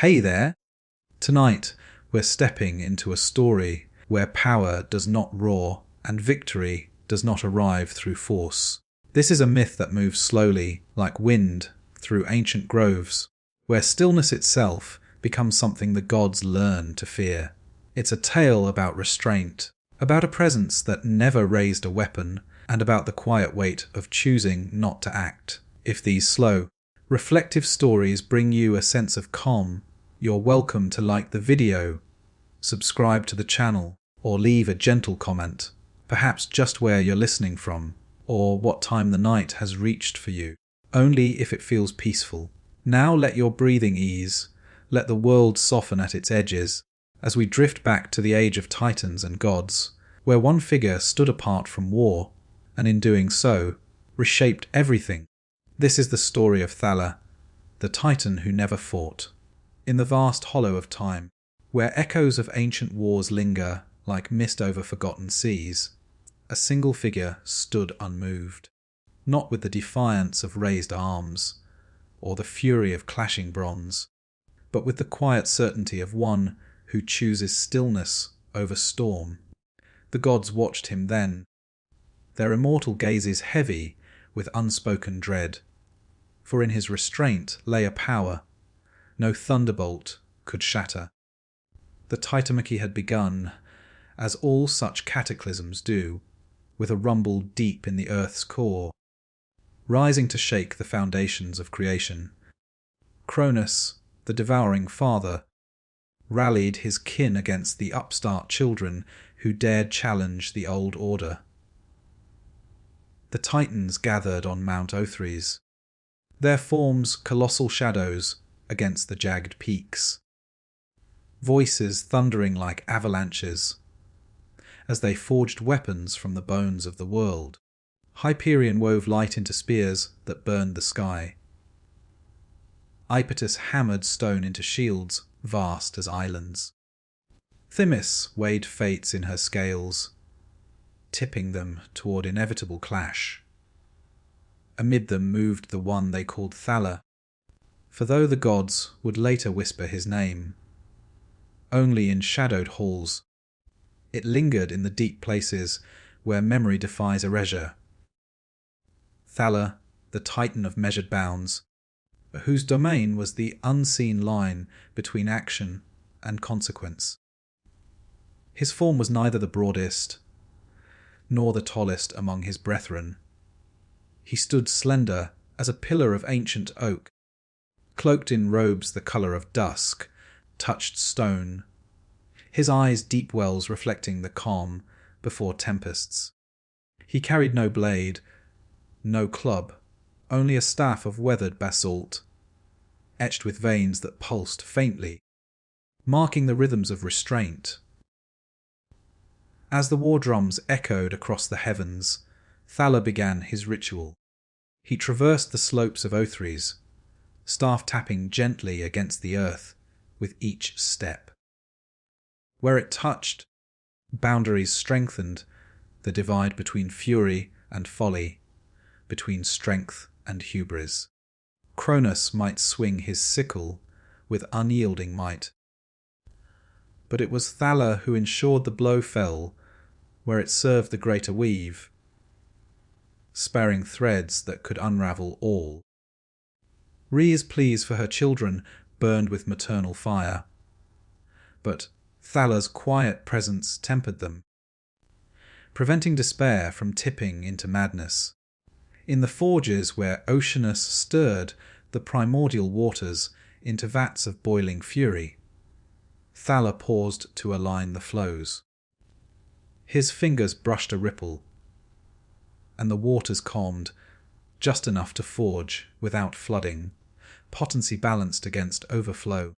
Hey there! Tonight, we're stepping into a story where power does not roar and victory does not arrive through force. This is a myth that moves slowly, like wind, through ancient groves, where stillness itself becomes something the gods learn to fear. It's a tale about restraint, about a presence that never raised a weapon, and about the quiet weight of choosing not to act. If these slow, reflective stories bring you a sense of calm, you're welcome to like the video, subscribe to the channel, or leave a gentle comment, perhaps just where you're listening from, or what time the night has reached for you, only if it feels peaceful. Now let your breathing ease, let the world soften at its edges, as we drift back to the age of titans and gods, where one figure stood apart from war, and in doing so, reshaped everything. This is the story of Thala, the titan who never fought. In the vast hollow of time, where echoes of ancient wars linger like mist over forgotten seas, a single figure stood unmoved, not with the defiance of raised arms, or the fury of clashing bronze, but with the quiet certainty of one who chooses stillness over storm. The gods watched him then, their immortal gazes heavy with unspoken dread, for in his restraint lay a power no thunderbolt could shatter. The Titamachy had begun, as all such cataclysms do, with a rumble deep in the earth's core, rising to shake the foundations of creation. Cronus, the devouring father, rallied his kin against the upstart children who dared challenge the old order. The Titans gathered on Mount Othries, their forms colossal shadows against the jagged peaks, voices thundering like avalanches as they forged weapons from the bones of the world. Hyperion wove light into spears that burned the sky. Iapetus hammered stone into shields vast as islands. Themis weighed fates in her scales, tipping them toward inevitable clash. Amid them moved the one they called Thala, for though the gods would later whisper his name, only in shadowed halls, it lingered in the deep places where memory defies erasure. Thala, the titan of measured bounds, whose domain was the unseen line between action and consequence. His form was neither the broadest, nor the tallest among his brethren. He stood slender as a pillar of ancient oak, cloaked in robes the colour of dusk, touched stone, his eyes deep wells reflecting the calm before tempests. He carried no blade, no club, only a staff of weathered basalt, etched with veins that pulsed faintly, marking the rhythms of restraint. As the war drums echoed across the heavens, Thala began his ritual. He traversed the slopes of Othries, staff tapping gently against the earth with each step. Where it touched, boundaries strengthened the divide between fury and folly, between strength and hubris. Cronus might swing his sickle with unyielding might, but it was Thala who ensured the blow fell where it served the greater weave, sparing threads that could unravel all. Rhea's pleas for her children burned with maternal fire, but Thala's quiet presence tempered them, preventing despair from tipping into madness. In the forges where Oceanus stirred the primordial waters into vats of boiling fury, Thala paused to align the flows. His fingers brushed a ripple, and the waters calmed, just enough to forge without flooding, potency balanced against overflow.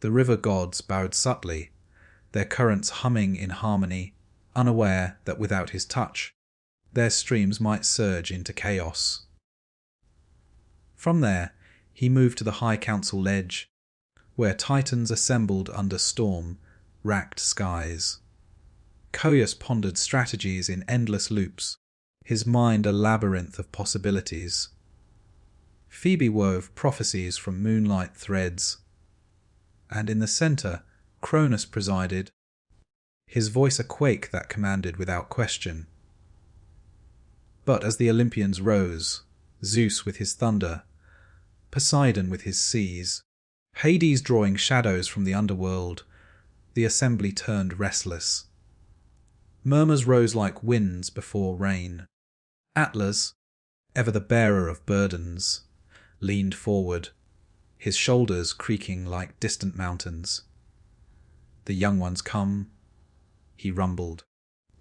The river gods bowed subtly, their currents humming in harmony, unaware that without his touch, their streams might surge into chaos. From there, he moved to the High Council ledge, where titans assembled under storm-racked skies. Coeus pondered strategies in endless loops, his mind a labyrinth of possibilities. Phoebe wove prophecies from moonlight threads, and in the centre Cronus presided, his voice a quake that commanded without question. But as the Olympians rose, Zeus with his thunder, Poseidon with his seas, Hades drawing shadows from the underworld, the assembly turned restless. Murmurs rose like winds before rain. Atlas, ever the bearer of burdens, leaned forward, his shoulders creaking like distant mountains. The young ones come, he rumbled.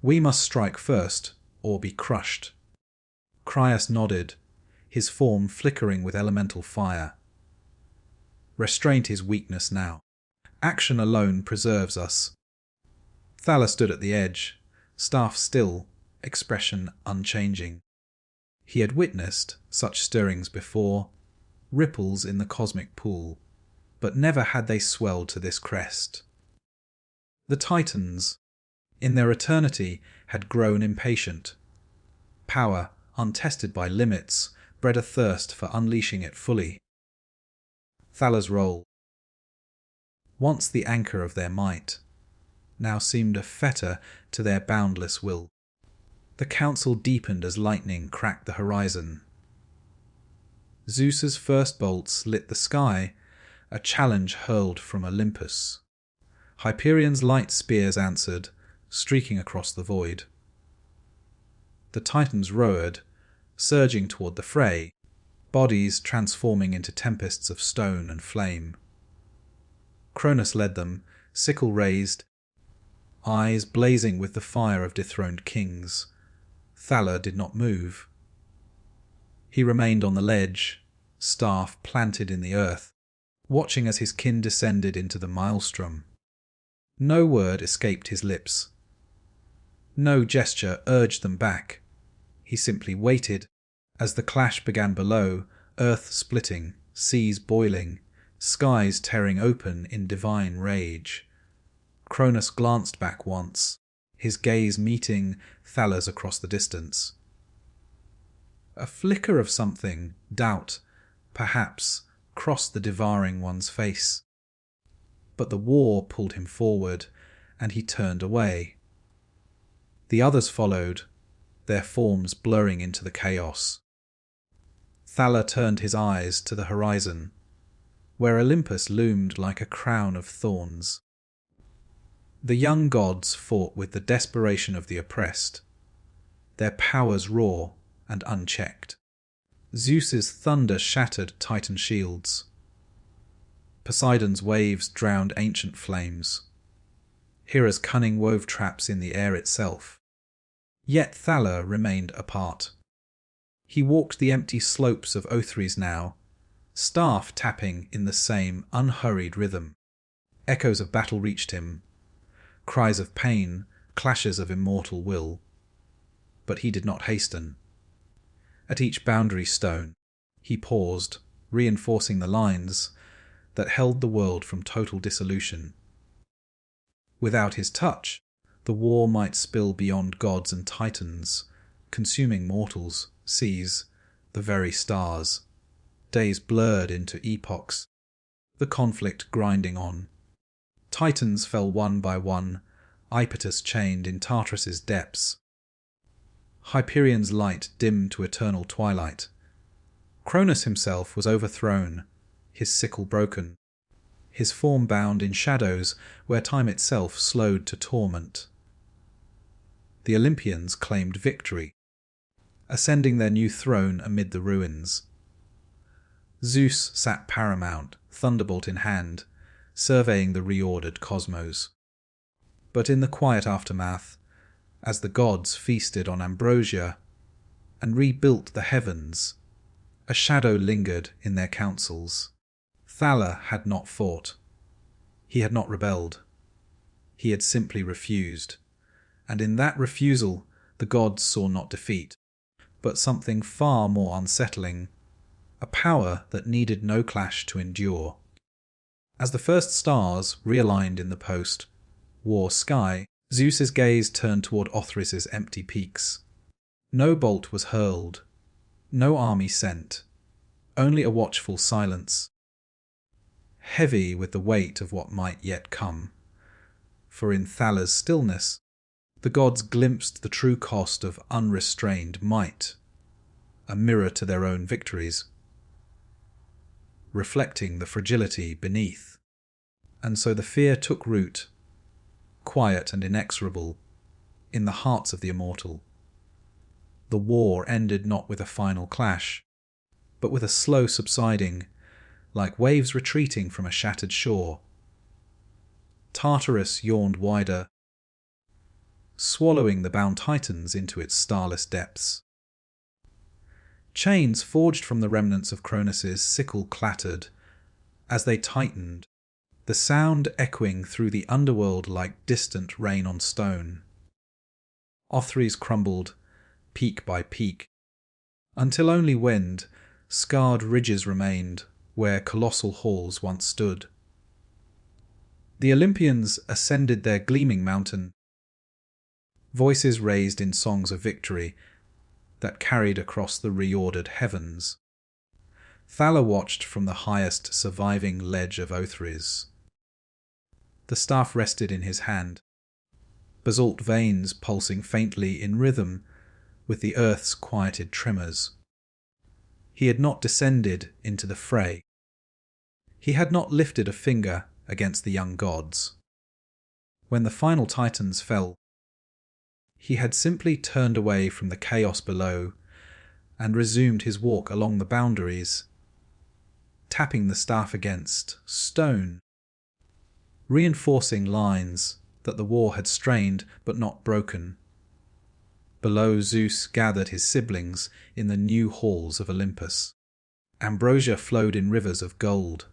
We must strike first, or be crushed. Crius nodded, his form flickering with elemental fire. Restraint is weakness now. Action alone preserves us. Thala stood at the edge, staff still, expression unchanging. He had witnessed such stirrings before, ripples in the cosmic pool, but never had they swelled to this crest. The Titans, in their eternity, had grown impatient. Power, untested by limits, bred a thirst for unleashing it fully. Thala's role, once the anchor of their might, now seemed a fetter to their boundless will. The council deepened as lightning cracked the horizon. Zeus's first bolts lit the sky, a challenge hurled from Olympus. Hyperion's light spears answered, streaking across the void. The Titans roared, surging toward the fray, bodies transforming into tempests of stone and flame. Cronus led them, sickle raised, eyes blazing with the fire of dethroned kings. Thala did not move. He remained on the ledge, staff planted in the earth, watching as his kin descended into the maelstrom. No word escaped his lips. No gesture urged them back. He simply waited, as the clash began below, earth splitting, seas boiling, skies tearing open in divine rage. Cronus glanced back once, his gaze meeting Thala's across the distance. A flicker of something, doubt, perhaps, crossed the devouring one's face. But the war pulled him forward, and he turned away. The others followed, their forms blurring into the chaos. Thala turned his eyes to the horizon, where Olympus loomed like a crown of thorns. The young gods fought with the desperation of the oppressed, their powers raw and unchecked. Zeus's thunder shattered Titan shields. Poseidon's waves drowned ancient flames. Hera's cunning wove traps in the air itself. Yet Thala remained apart. He walked the empty slopes of Othries now, staff tapping in the same unhurried rhythm. Echoes of battle reached him, cries of pain, clashes of immortal will. But he did not hasten. At each boundary stone, he paused, reinforcing the lines that held the world from total dissolution. Without his touch, the war might spill beyond gods and titans, consuming mortals, seas, the very stars. Days blurred into epochs, the conflict grinding on. Titans fell one by one, Iapetus chained in Tartarus's depths. Hyperion's light dimmed to eternal twilight. Cronus himself was overthrown, his sickle broken, his form bound in shadows where time itself slowed to torment. The Olympians claimed victory, ascending their new throne amid the ruins. Zeus sat paramount, thunderbolt in hand, surveying the reordered cosmos. But in the quiet aftermath, as the gods feasted on ambrosia and rebuilt the heavens, a shadow lingered in their councils. Thala had not fought. He had not rebelled. He had simply refused. And in that refusal, the gods saw not defeat, but something far more unsettling, a power that needed no clash to endure. As the first stars realigned in the post-war sky, Zeus's gaze turned toward Othris's empty peaks. No bolt was hurled, no army sent, only a watchful silence, heavy with the weight of what might yet come. For in Thal's stillness, the gods glimpsed the true cost of unrestrained might, a mirror to their own victories, reflecting the fragility beneath. And so the fear took root, quiet and inexorable, in the hearts of the immortal. The war ended not with a final clash, but with a slow subsiding, like waves retreating from a shattered shore. Tartarus yawned wider, swallowing the bound titans into its starless depths. Chains forged from the remnants of Cronus's sickle clattered as they tightened, the sound echoing through the underworld like distant rain on stone. Othries crumbled, peak by peak, until only wind, scarred ridges remained where colossal halls once stood. The Olympians ascended their gleaming mountain, voices raised in songs of victory that carried across the reordered heavens. Thala watched from the highest surviving ledge of Othries. The staff rested in his hand, basalt veins pulsing faintly in rhythm with the earth's quieted tremors. He had not descended into the fray. He had not lifted a finger against the young gods. When the final titans fell, he had simply turned away from the chaos below and resumed his walk along the boundaries, tapping the staff against stone, reinforcing lines that the war had strained but not broken. Below, Zeus gathered his siblings in the new halls of Olympus. Ambrosia flowed in rivers of gold.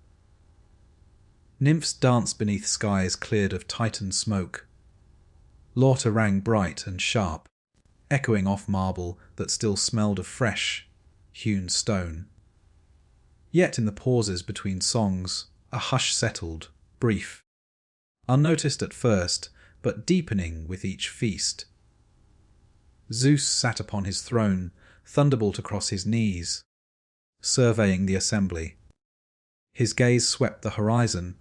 Nymphs danced beneath skies cleared of Titan smoke. Laughter rang bright and sharp, echoing off marble that still smelled of fresh, hewn stone. Yet in the pauses between songs, a hush settled, brief, unnoticed at first, but deepening with each feast. Zeus sat upon his throne, thunderbolt across his knees, surveying the assembly. His gaze swept the horizon,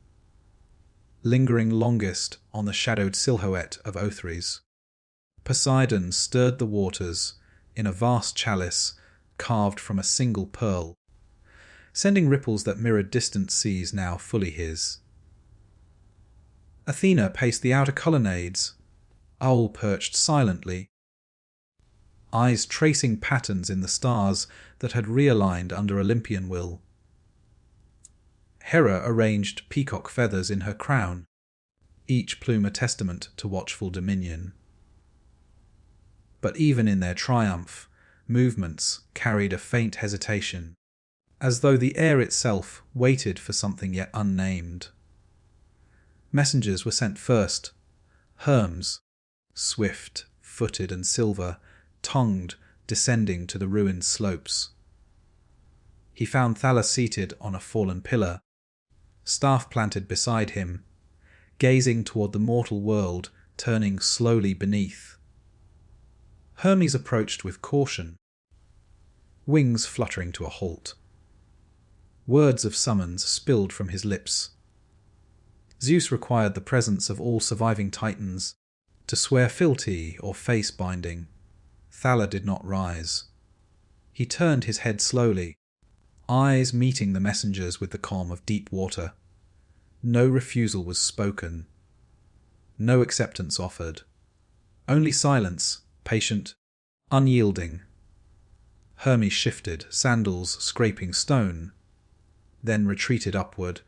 lingering longest on the shadowed silhouette of Othries. Poseidon stirred the waters in a vast chalice carved from a single pearl, sending ripples that mirrored distant seas now fully his. Athena paced the outer colonnades, owl perched silently, eyes tracing patterns in the stars that had realigned under Olympian will. Hera arranged peacock feathers in her crown, each plume a testament to watchful dominion. But even in their triumph, movements carried a faint hesitation, as though the air itself waited for something yet unnamed. Messengers were sent first, Hermes, swift, footed and silver, tongued, descending to the ruined slopes. He found Thala seated on a fallen pillar, staff planted beside him, gazing toward the mortal world turning slowly beneath. Hermes approached with caution, wings fluttering to a halt. Words of summons spilled from his lips. Zeus required the presence of all surviving titans to swear fealty or face binding. Thala did not rise. He turned his head slowly, eyes meeting the messengers with the calm of deep water. No refusal was spoken. No acceptance offered. Only silence, patient, unyielding. Hermes shifted, sandals scraping stone, then retreated upward,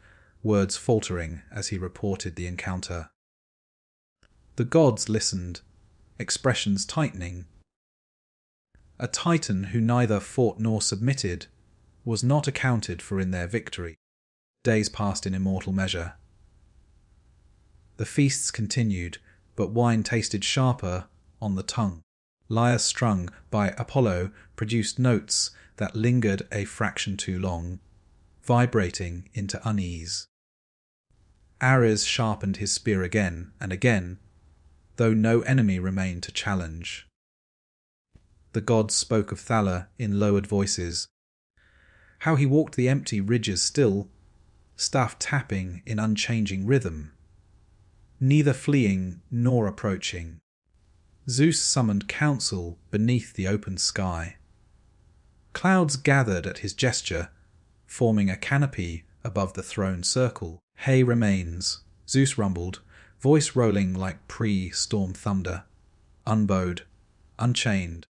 words faltering as he reported the encounter. The gods listened, expressions tightening. A titan who neither fought nor submitted was not accounted for in their victory. Days passed in immortal measure. The feasts continued, but wine tasted sharper on the tongue. Lyres strung by Apollo produced notes that lingered a fraction too long, vibrating into unease. Ares sharpened his spear again and again, though no enemy remained to challenge. The gods spoke of Thala in lowered voices. how he walked the empty ridges still, staff tapping in unchanging rhythm, neither fleeing nor approaching. Zeus summoned counsel beneath the open sky. Clouds gathered at his gesture, forming a canopy above the throne circle. Hay remains, Zeus rumbled, voice rolling like pre-storm thunder. Unbowed, unchained.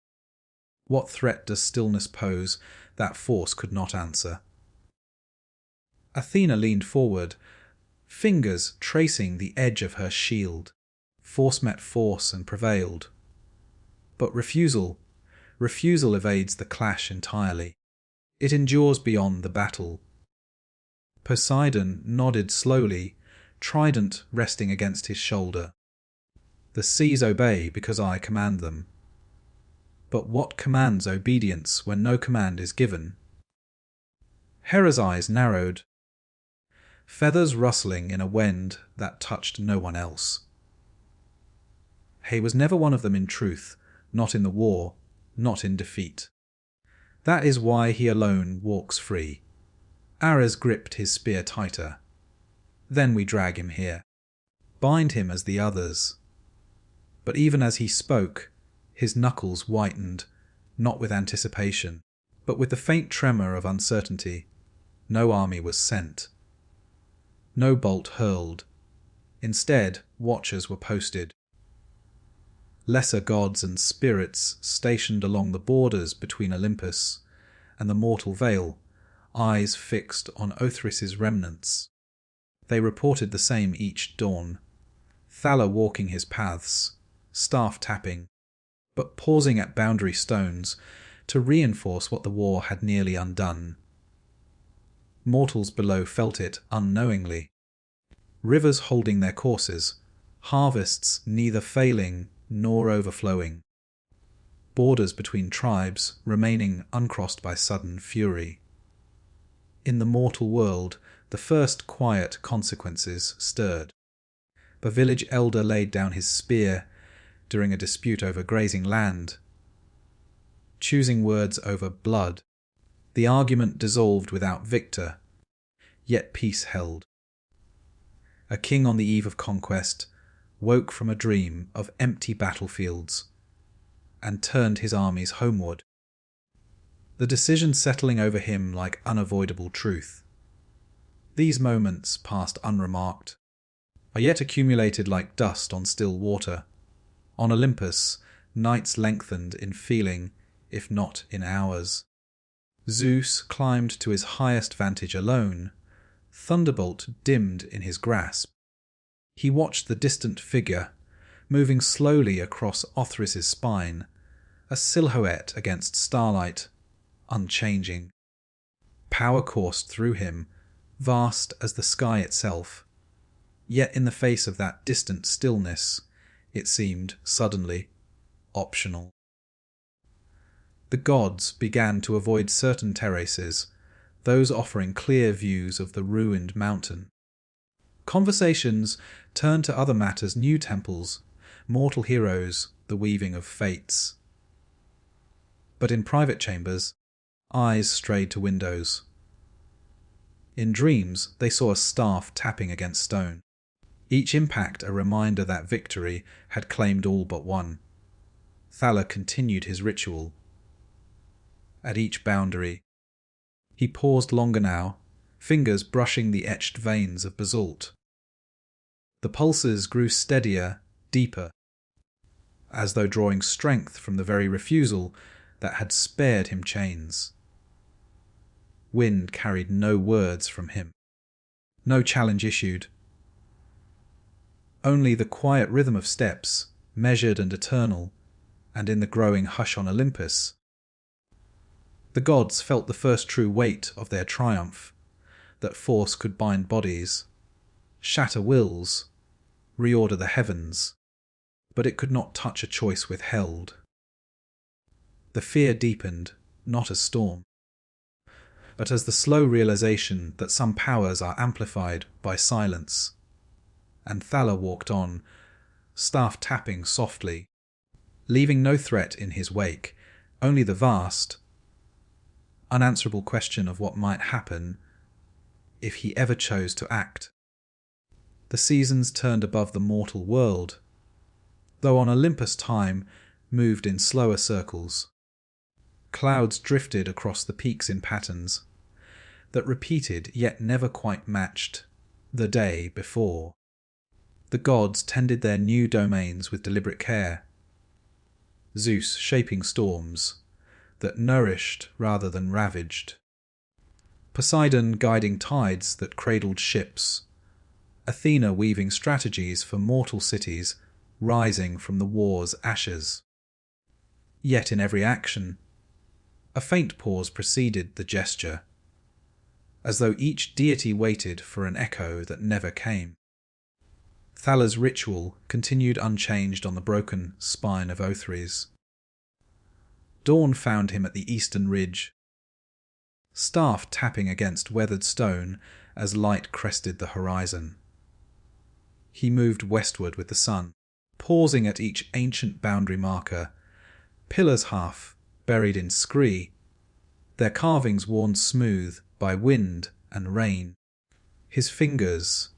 What threat does stillness pose that force could not answer? Athena leaned forward, fingers tracing the edge of her shield. Force met force and prevailed. But refusal evades the clash entirely. It endures beyond the battle. Poseidon nodded slowly, trident resting against his shoulder. The seas obey because I command them. But what commands obedience when no command is given? Hera's eyes narrowed, feathers rustling in a wind that touched no one else. Hay was never one of them in truth, not in the war, not in defeat. That is why he alone walks free. Ares gripped his spear tighter. Then we drag him here. Bind him as the others. But even as he spoke, his knuckles whitened, not with anticipation, but with the faint tremor of uncertainty. No army was sent. No bolt hurled. Instead, watchers were posted. Lesser gods and spirits stationed along the borders between Olympus and the mortal vale, eyes fixed on Othrys's remnants. They reported the same each dawn. Thala walking his paths, staff tapping, but pausing at boundary stones to reinforce what the war had nearly undone. Mortals below felt it unknowingly. Rivers holding their courses, harvests neither failing nor overflowing. Borders between tribes remaining uncrossed by sudden fury. In the mortal world, the first quiet consequences stirred. A village elder laid down his spear during a dispute over grazing land. Choosing words over blood, the argument dissolved without victor, yet peace held. A king on the eve of conquest woke from a dream of empty battlefields and turned his armies homeward, the decision settling over him like unavoidable truth. These moments passed unremarked, are yet accumulated like dust on still water. On Olympus, nights lengthened in feeling, if not in hours. Zeus climbed to his highest vantage alone, thunderbolt dimmed in his grasp. He watched the distant figure, moving slowly across Othrys's spine, a silhouette against starlight, unchanging. Power coursed through him, vast as the sky itself. Yet in the face of that distant stillness, it seemed, suddenly, optional. The gods began to avoid certain terraces, those offering clear views of the ruined mountain. Conversations turned to other matters, new temples, mortal heroes, the weaving of fates. But in private chambers, eyes strayed to windows. In dreams, they saw a staff tapping against stone. Each impact a reminder that victory had claimed all but one. Thala continued his ritual. At each boundary, he paused longer now, fingers brushing the etched veins of basalt. The pulses grew steadier, deeper, as though drawing strength from the very refusal that had spared him chains. Wind carried no words from him. No challenge issued. Only the quiet rhythm of steps, measured and eternal, and in the growing hush on Olympus. The gods felt the first true weight of their triumph, that force could bind bodies, shatter wills, reorder the heavens, but it could not touch a choice withheld. The fear deepened, not as storm, but as the slow realization that some powers are amplified by silence. And Thala walked on, staff tapping softly, leaving no threat in his wake, only the vast, unanswerable question of what might happen if he ever chose to act. The seasons turned above the mortal world, though on Olympus time moved in slower circles. Clouds drifted across the peaks in patterns that repeated yet never quite matched the day before. The gods tended their new domains with deliberate care, Zeus shaping storms that nourished rather than ravaged, Poseidon guiding tides that cradled ships, Athena weaving strategies for mortal cities rising from the war's ashes. Yet in every action, a faint pause preceded the gesture, as though each deity waited for an echo that never came. Thaler's ritual continued unchanged on the broken spine of Othrys. Dawn found him at the eastern ridge, staff tapping against weathered stone as light crested the horizon. He moved westward with the sun, pausing at each ancient boundary marker, pillars half buried in scree, their carvings worn smooth by wind and rain. His fingers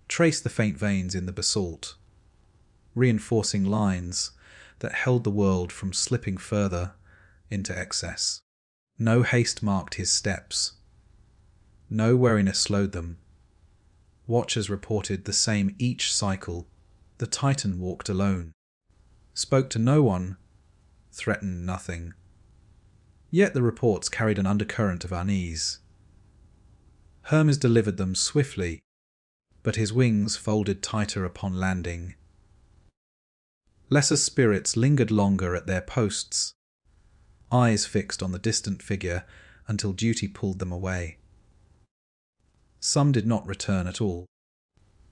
traced the faint veins in the basalt, reinforcing lines that held the world from slipping further into excess. No haste marked his steps. No weariness slowed them. Watchers reported the same each cycle. The Titan walked alone, spoke to no one, threatened nothing. Yet the reports carried an undercurrent of unease. Hermes delivered them swiftly, but his wings folded tighter upon landing. Lesser spirits lingered longer at their posts, eyes fixed on the distant figure until duty pulled them away. Some did not return at all,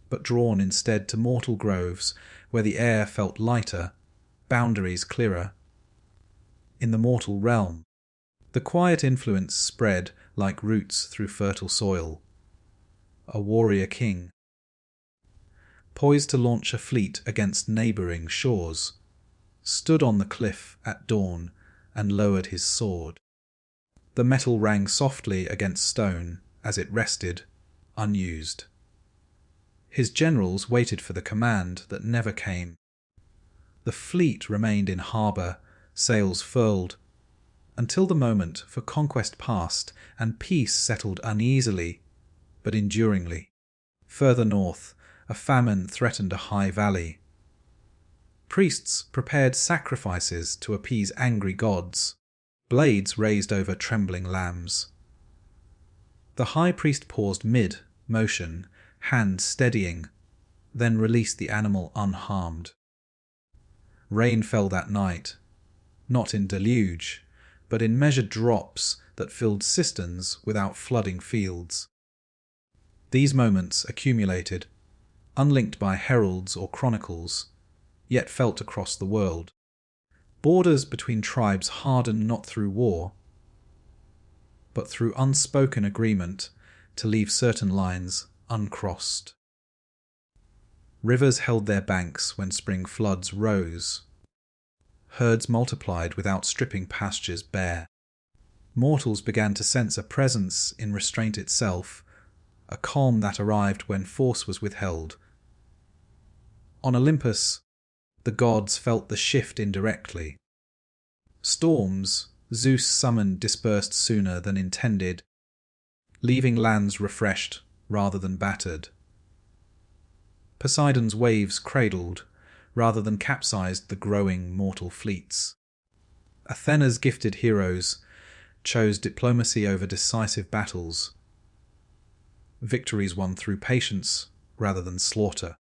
but drawn instead to mortal groves where the air felt lighter, boundaries clearer. In the mortal realm, the quiet influence spread like roots through fertile soil. A warrior king, poised to launch a fleet against neighbouring shores, stood on the cliff at dawn and lowered his sword. The metal rang softly against stone as it rested, unused. His generals waited for the command that never came. The fleet remained in harbour, sails furled, until the moment for conquest passed and peace settled uneasily, but enduringly. Further north, a famine threatened a high valley. Priests prepared sacrifices to appease angry gods, blades raised over trembling lambs. The high priest paused mid-motion, hand steadying, then released the animal unharmed. Rain fell that night, not in deluge, but in measured drops that filled cisterns without flooding fields. These moments accumulated, unlinked by heralds or chronicles, yet felt across the world. Borders between tribes hardened not through war, but through unspoken agreement to leave certain lines uncrossed. Rivers held their banks when spring floods rose. Herds multiplied without stripping pastures bare. Mortals began to sense a presence in restraint itself, a calm that arrived when force was withheld. On Olympus, the gods felt the shift indirectly. Storms Zeus summoned dispersed sooner than intended, leaving lands refreshed rather than battered. Poseidon's waves cradled rather than capsized the growing mortal fleets. Athena's gifted heroes chose diplomacy over decisive battles, victories won through patience rather than slaughter.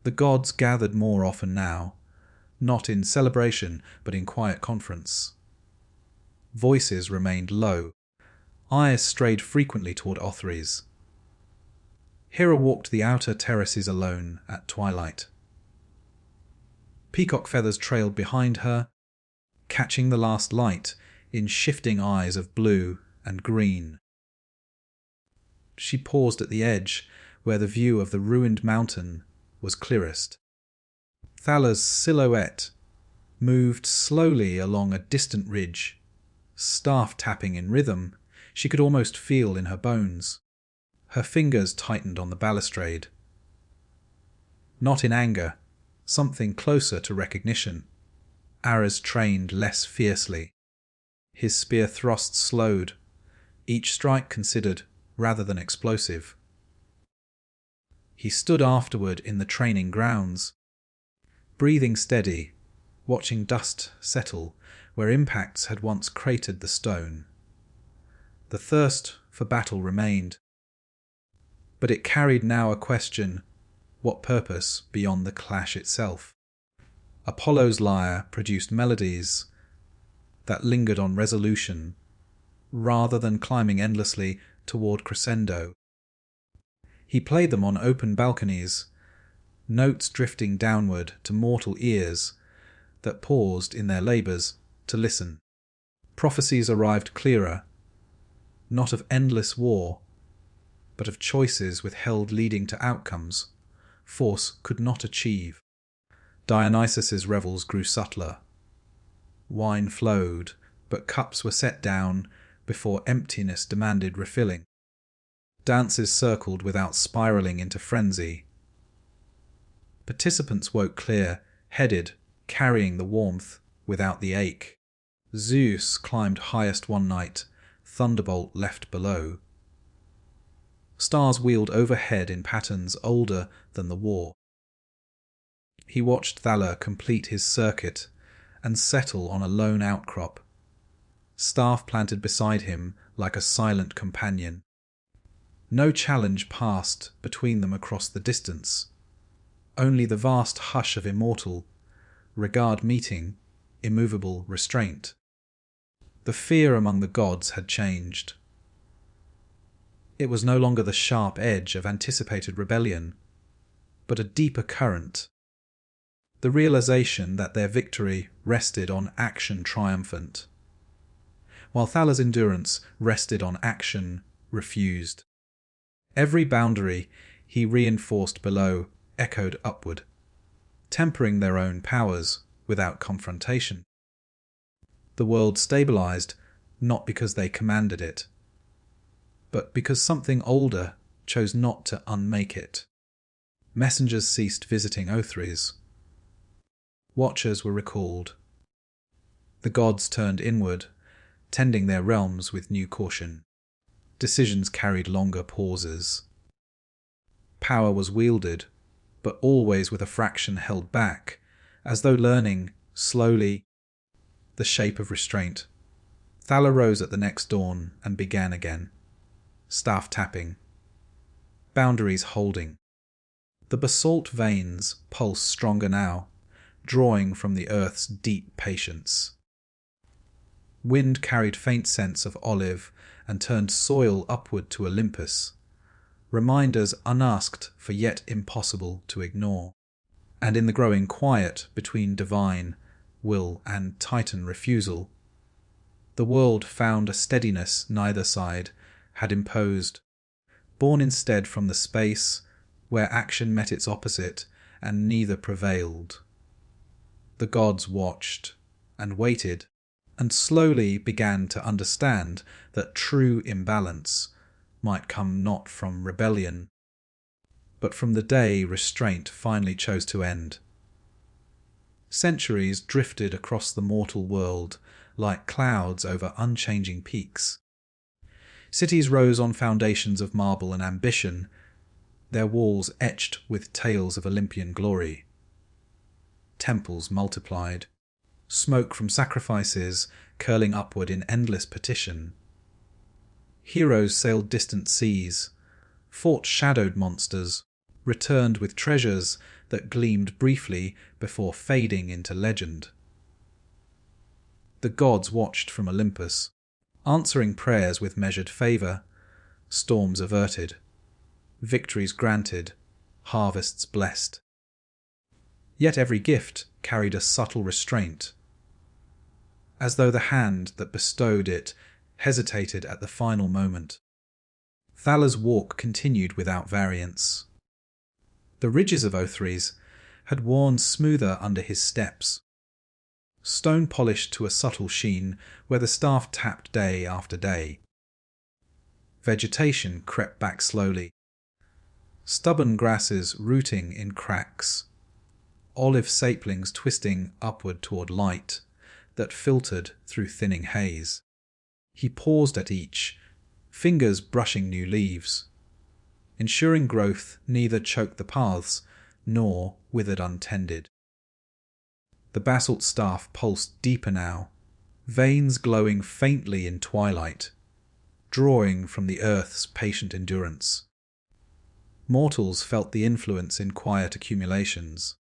The gods gathered more often now, not in celebration but in quiet conference. Voices remained low, eyes strayed frequently toward Othrys. Hera walked the outer terraces alone at twilight. Peacock feathers trailed behind her, catching the last light in shifting eyes of blue and green. She paused at the edge where the view of the ruined mountain was clearest. Thaler's silhouette moved slowly along a distant ridge, staff tapping in rhythm, she could almost feel in her bones. Her fingers tightened on the balustrade. Not in anger, something closer to recognition. Ares trained less fiercely. His spear thrusts slowed, each strike considered rather than explosive. He stood afterward in the training grounds, breathing steady, watching dust settle where impacts had once cratered the stone. The thirst for battle remained, but it carried now a question: what purpose beyond the clash itself? Apollo's lyre produced melodies that lingered on resolution rather than climbing endlessly toward crescendo. He played them on open balconies, notes drifting downward to mortal ears that paused in their labours to listen. Prophecies arrived clearer, not of endless war, but of choices withheld leading to outcomes force could not achieve. Dionysus's revels grew subtler. Wine flowed, but cups were set down before emptiness demanded refilling. Dances circled without spiralling into frenzy. Participants woke clear, headed, carrying the warmth without the ache. Zeus climbed highest one night, Thunderbolt left below. Stars wheeled overhead in patterns older than the war. He watched Thaler complete his circuit and settle on a lone outcrop, staff planted beside him like a silent companion. No challenge passed between them across the distance, only the vast hush of immortal, regard meeting, immovable restraint. The fear among the gods had changed. It was no longer the sharp edge of anticipated rebellion, but a deeper current. The realization that their victory rested on action triumphant, while Thaler's endurance rested on action refused. Every boundary he reinforced below echoed upward, tempering their own powers without confrontation. The world stabilized not because they commanded it, but because something older chose not to unmake it. Messengers ceased visiting Othries. Watchers were recalled. The gods turned inward, tending their realms with new caution. Decisions carried longer pauses. Power was wielded, but always with a fraction held back, as though learning, slowly, the shape of restraint. Thaler rose at the next dawn and began again. Staff tapping. Boundaries holding. The basalt veins pulse stronger now, drawing from the earth's deep patience. Wind carried faint scents of olive and turned soil upward to Olympus, reminders unasked for yet impossible to ignore. And in the growing quiet between divine will and Titan refusal, the world found a steadiness neither side had imposed, born instead from the space where action met its opposite and neither prevailed. The gods watched and waited, and slowly began to understand that true imbalance might come not from rebellion, but from the day restraint finally chose to end. Centuries drifted across the mortal world like clouds over unchanging peaks. Cities rose on foundations of marble and ambition, their walls etched with tales of Olympian glory. Temples multiplied, smoke from sacrifices curling upward in endless petition. Heroes sailed distant seas, fought shadowed monsters, returned with treasures that gleamed briefly before fading into legend. The gods watched from Olympus, answering prayers with measured favour, storms averted, victories granted, harvests blessed. Yet every gift carried a subtle restraint, as though the hand that bestowed it hesitated at the final moment. Thaler's walk continued without variance. The ridges of Othries had worn smoother under his steps, stone polished to a subtle sheen where the staff tapped day after day. Vegetation crept back slowly. Stubborn grasses rooting in cracks. Olive saplings twisting upward toward light that filtered through thinning haze. He paused at each, fingers brushing new leaves, ensuring growth neither choked the paths nor withered untended. The basalt staff pulsed deeper now, veins glowing faintly in twilight, drawing from the earth's patient endurance. Mortals felt the influence in quiet accumulations.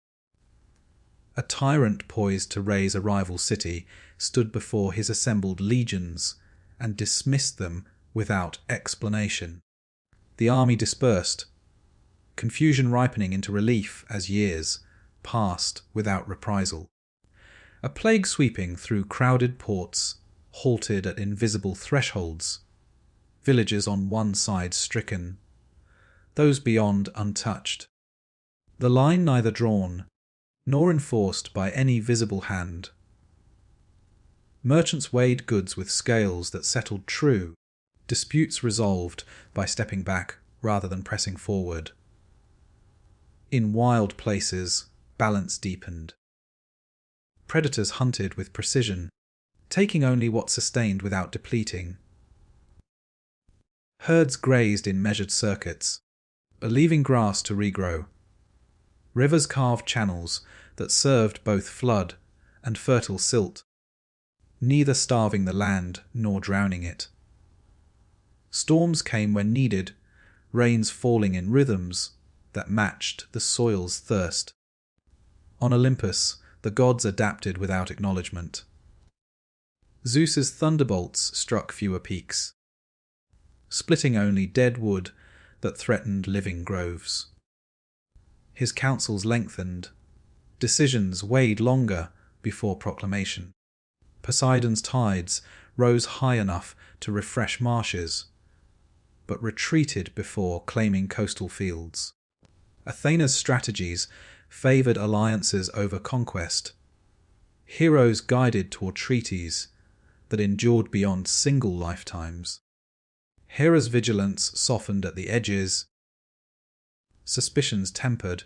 A tyrant poised to raise a rival city stood before his assembled legions and dismissed them without explanation. The army dispersed, confusion ripening into relief as years passed without reprisal. A plague sweeping through crowded ports halted at invisible thresholds, villages on one side stricken, those beyond untouched. The line neither drawn nor enforced by any visible hand. Merchants weighed goods with scales that settled true, disputes resolved by stepping back rather than pressing forward. In wild places, balance deepened. Predators hunted with precision, taking only what sustained without depleting. Herds grazed in measured circuits, leaving grass to regrow. Rivers carved channels that served both flood and fertile silt, neither starving the land nor drowning it. Storms came when needed, rains falling in rhythms that matched the soil's thirst. On Olympus, the gods adapted without acknowledgement. Zeus's thunderbolts struck fewer peaks, splitting only dead wood that threatened living groves. His counsels lengthened, decisions weighed longer before proclamation. Poseidon's tides rose high enough to refresh marshes, but retreated before claiming coastal fields. Athena's strategies favoured alliances over conquest. Heroes guided toward treaties that endured beyond single lifetimes. Hera's vigilance softened at the edges, suspicions tempered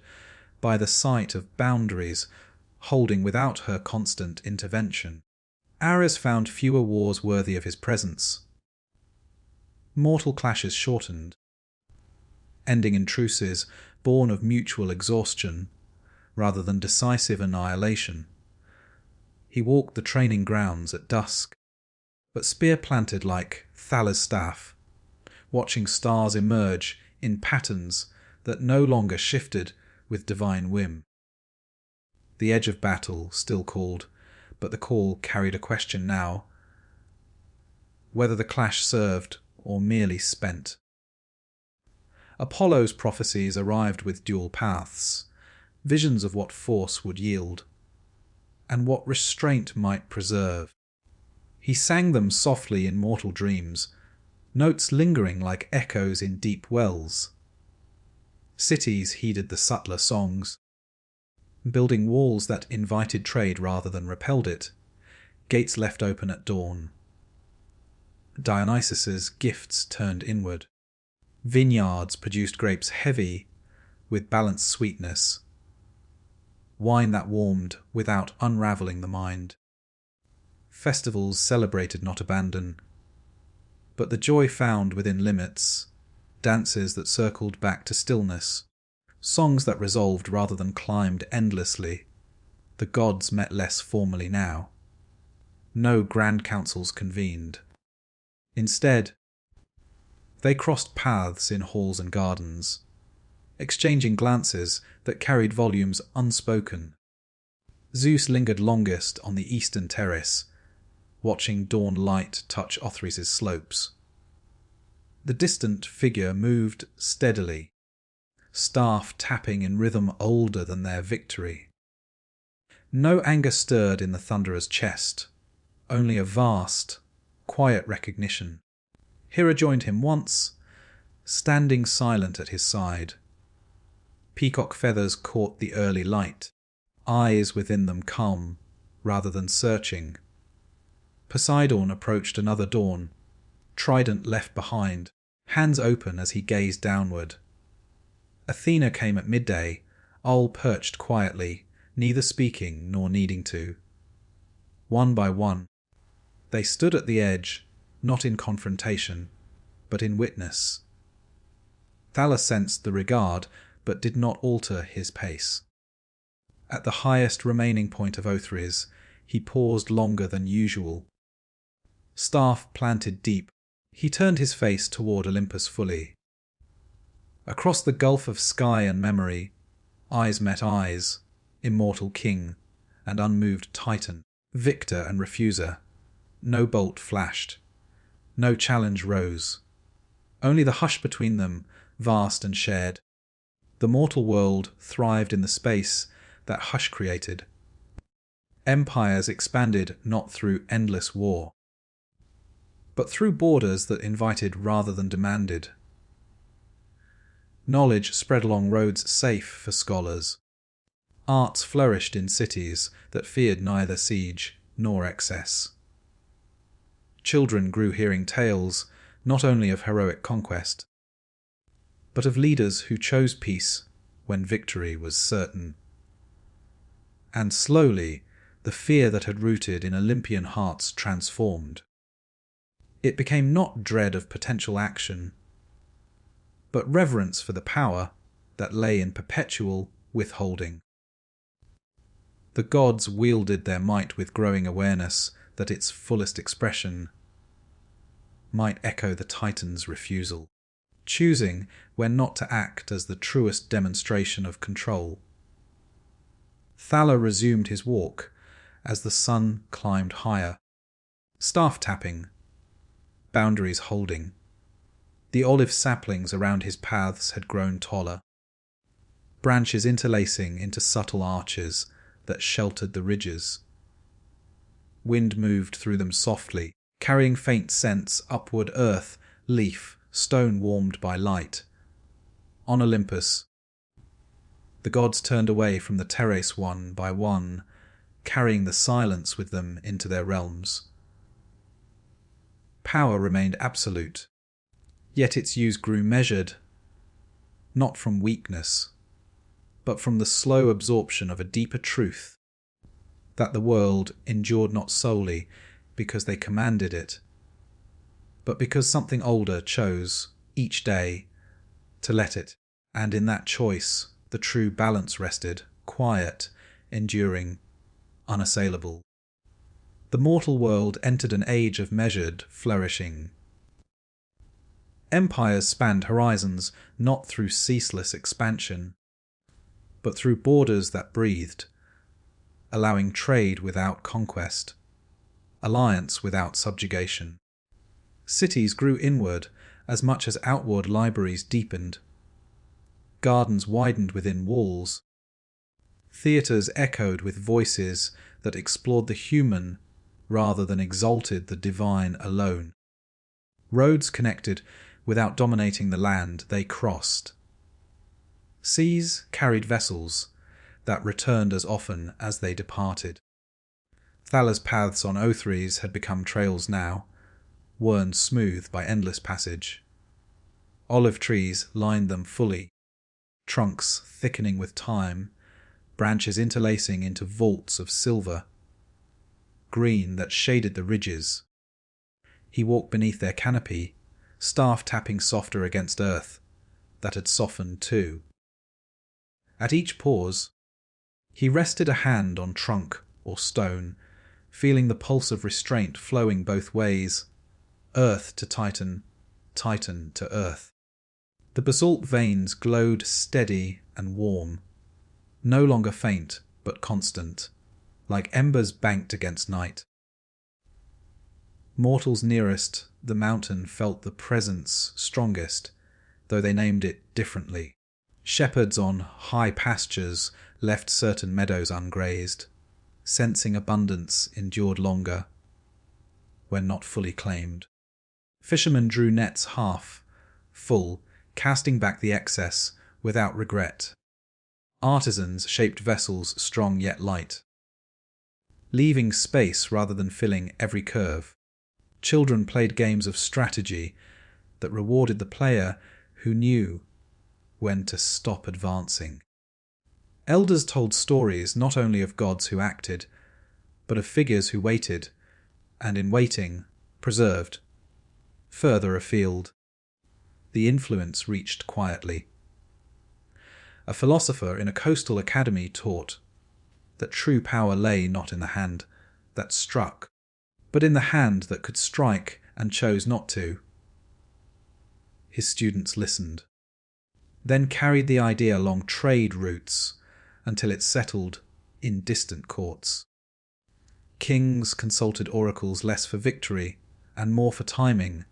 by the sight of boundaries holding without her constant intervention. Ares found fewer wars worthy of his presence. Mortal clashes shortened, ending in truces born of mutual exhaustion rather than decisive annihilation. He walked the training grounds at dusk, but spear planted like Thaler's staff, watching stars emerge in patterns that no longer shifted with divine whim. The edge of battle still called, but the call carried a question now, whether the clash served or merely spent. Apollo's prophecies arrived with dual paths, visions of what force would yield, and what restraint might preserve. He sang them softly in mortal dreams, notes lingering like echoes in deep wells. Cities heeded the subtler songs, building walls that invited trade rather than repelled it, gates left open at dawn. Dionysus's gifts turned inward. Vineyards produced grapes heavy with balanced sweetness, wine that warmed without unravelling the mind. Festivals celebrated, not abandoned, but the joy found within limits, dances that circled back to stillness, songs that resolved rather than climbed endlessly. The gods met less formally now. No grand councils convened. Instead, they crossed paths in halls and gardens, exchanging glances that carried volumes unspoken. Zeus lingered longest on the eastern terrace, watching dawn light touch Othrys' slopes. The distant figure moved steadily, staff tapping in rhythm older than their victory. No anger stirred in the thunderer's chest, only a vast, quiet recognition. Hera joined him once, standing silent at his side. Peacock feathers caught the early light, eyes within them calm rather than searching. Poseidon approached another dawn, trident left behind, hands open as he gazed downward. Athena came at midday, all perched quietly, neither speaking nor needing to. One by one, they stood at the edge, not in confrontation, but in witness. Thala sensed the regard, but did not alter his pace. At the highest remaining point of Othries, he paused longer than usual. Staff planted deep, he turned his face toward Olympus fully. Across the gulf of sky and memory, eyes met eyes, immortal king and unmoved titan, victor and refuser. No bolt flashed, no challenge rose. Only the hush between them, vast and shared. The mortal world thrived in the space that hush created. Empires expanded not through endless war, but through borders that invited rather than demanded. Knowledge spread along roads safe for scholars. Arts flourished in cities that feared neither siege nor excess. Children grew hearing tales not only of heroic conquest, but of leaders who chose peace when victory was certain. And slowly, the fear that had rooted in Olympian hearts transformed. It became not dread of potential action, but reverence for the power that lay in perpetual withholding. The gods wielded their might with growing awareness that its fullest expression might echo the Titan's refusal, choosing when not to act as the truest demonstration of control. Thala resumed his walk as the sun climbed higher, staff tapping, boundaries holding. The olive saplings around his paths had grown taller, branches interlacing into subtle arches that sheltered the ridges. Wind moved through them softly, carrying faint scents upward, earth, leaf, stone warmed by light. On Olympus, the gods turned away from the terrace one by one, carrying the silence with them into their realms. Power remained absolute, yet its use grew measured, not from weakness, but from the slow absorption of a deeper truth, that the world endured not solely because they commanded it, but because something older chose, each day, to let it, and in that choice the true balance rested, quiet, enduring, unassailable. The mortal world entered an age of measured flourishing. Empires spanned horizons not through ceaseless expansion, but through borders that breathed, allowing trade without conquest, alliance without subjugation. Cities grew inward as much as outward libraries deepened. Gardens widened within walls. Theatres echoed with voices that explored the human rather than exalted the divine alone. Roads connected without dominating the land they crossed. Seas carried vessels that returned as often as they departed. Thala's paths on Othries had become trails now, worn smooth by endless passage. Olive trees lined them fully, trunks thickening with time, branches interlacing into vaults of silver, green that shaded the ridges. He walked beneath their canopy, staff tapping softer against earth that had softened too. At each pause, he rested a hand on trunk or stone, feeling the pulse of restraint flowing both ways, earth to Titan, Titan to earth. The basalt veins glowed steady and warm, no longer faint but constant, like embers banked against night. Mortals nearest the mountain felt the presence strongest, though they named it differently. Shepherds on high pastures left certain meadows ungrazed, sensing abundance endured longer, when not fully claimed. Fishermen drew nets half full, casting back the excess without regret. Artisans shaped vessels strong yet light, leaving space rather than filling every curve. Children played games of strategy that rewarded the player who knew when to stop advancing. Elders told stories not only of gods who acted, but of figures who waited, and in waiting, preserved. Further afield, the influence reached quietly. A philosopher in a coastal academy taught that true power lay not in the hand that struck, but in the hand that could strike and chose not to. His students listened, then carried the idea along trade routes until it settled in distant courts. Kings consulted oracles less for victory and more for timing,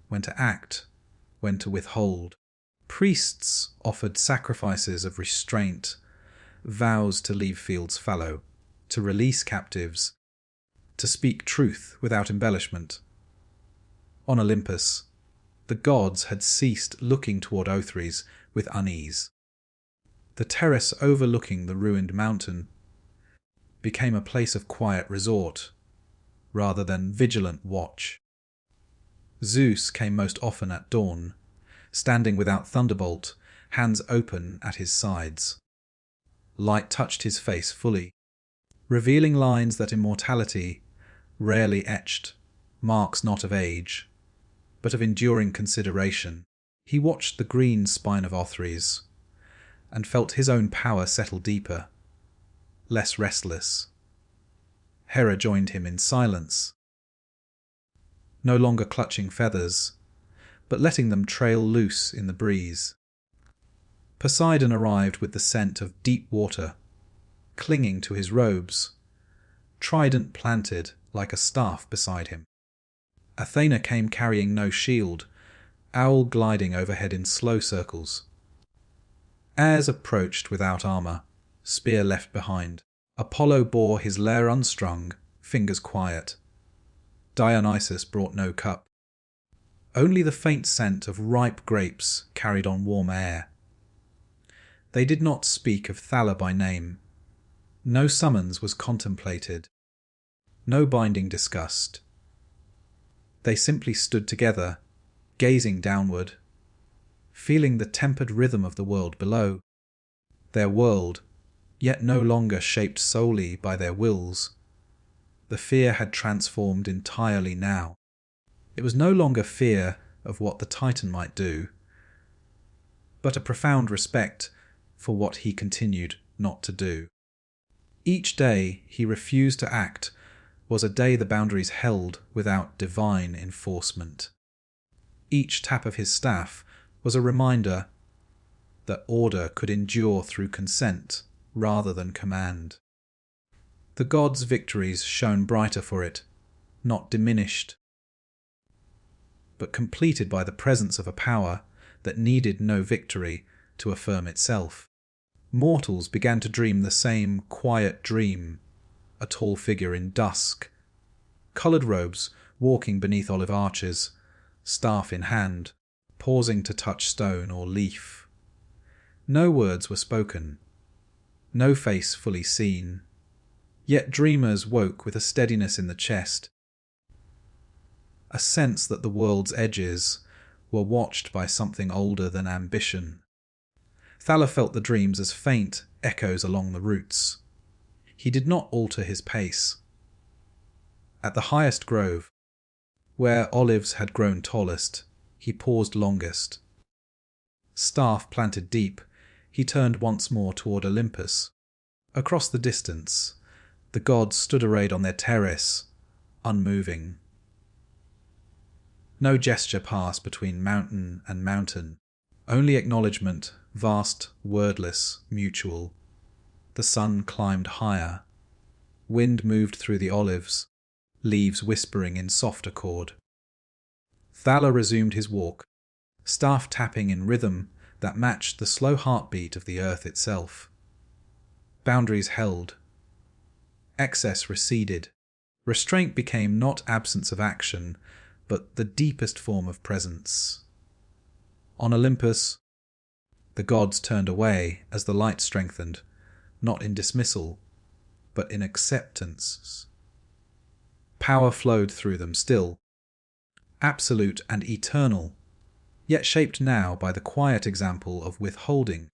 when to act, when to withhold. Priests offered sacrifices of restraint, vows to leave fields fallow, to release captives, to speak truth without embellishment. On Olympus, the gods had ceased looking toward Othrys with unease. The terrace overlooking the ruined mountain became a place of quiet resort, rather than vigilant watch. Zeus came most often at dawn, standing without thunderbolt, hands open at his sides. Light touched his face fully, revealing lines that immortality rarely etched, marks not of age, but of enduring consideration. He watched the green spine of Othrys, and felt his own power settle deeper, less restless. Hera joined him in silence, no longer clutching feathers, but letting them trail loose in the breeze. Poseidon arrived with the scent of deep water, clinging to his robes, trident planted like a staff beside him. Athena came carrying no shield, owl gliding overhead in slow circles. Ares approached without armour, spear left behind. Apollo bore his lyre unstrung, fingers quiet. Dionysus brought no cup. Only the faint scent of ripe grapes carried on warm air. They did not speak of Thala by name. No summons was contemplated, no binding discussed. They simply stood together, gazing downward, feeling the tempered rhythm of the world below. Their world, yet no longer shaped solely by their wills. The fear had transformed entirely now. It was no longer fear of what the Titan might do, but a profound respect for what he continued not to do. Each day he refused to act was a day the boundaries held without divine enforcement. Each tap of his staff was a reminder that order could endure through consent rather than command. The gods' victories shone brighter for it, not diminished, but completed by the presence of a power that needed no victory to affirm itself. Mortals began to dream the same quiet dream, a tall figure in dusk, coloured robes walking beneath olive arches, staff in hand, pausing to touch stone or leaf. No words were spoken, no face fully seen, yet dreamers woke with a steadiness in the chest, a sense that the world's edges were watched by something older than ambition. Thala felt the dreams as faint echoes along the routes. He did not alter his pace. At the highest grove, where olives had grown tallest, he paused longest. Staff planted deep, he turned once more toward Olympus. Across the distance, the gods stood arrayed on their terrace, unmoving. No gesture passed between mountain and mountain, only acknowledgement, vast, wordless, mutual. The sun climbed higher. Wind moved through the olives, leaves whispering in soft accord. Thala resumed his walk, staff tapping in rhythm that matched the slow heartbeat of the earth itself. Boundaries held. Excess receded. Restraint became not absence of action, but the deepest form of presence. On Olympus, the gods turned away as the light strengthened, not in dismissal, but in acceptance. Power flowed through them still, absolute and eternal, yet shaped now by the quiet example of withholding.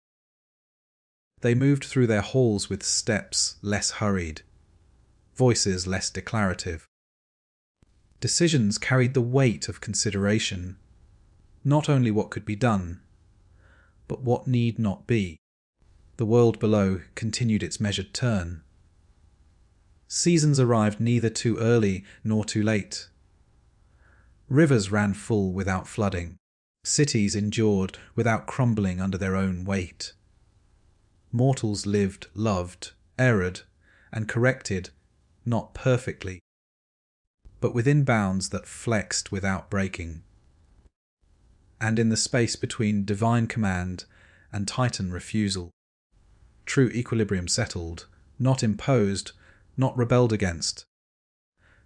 They moved through their halls with steps less hurried, voices less declarative. Decisions carried the weight of consideration, not only what could be done, but what need not be. The world below continued its measured turn. Seasons arrived neither too early nor too late. Rivers ran full without flooding. Cities endured without crumbling under their own weight. Mortals lived, loved, erred, and corrected, not perfectly, but within bounds that flexed without breaking. And in the space between divine command and Titan refusal, true equilibrium settled, not imposed, not rebelled against,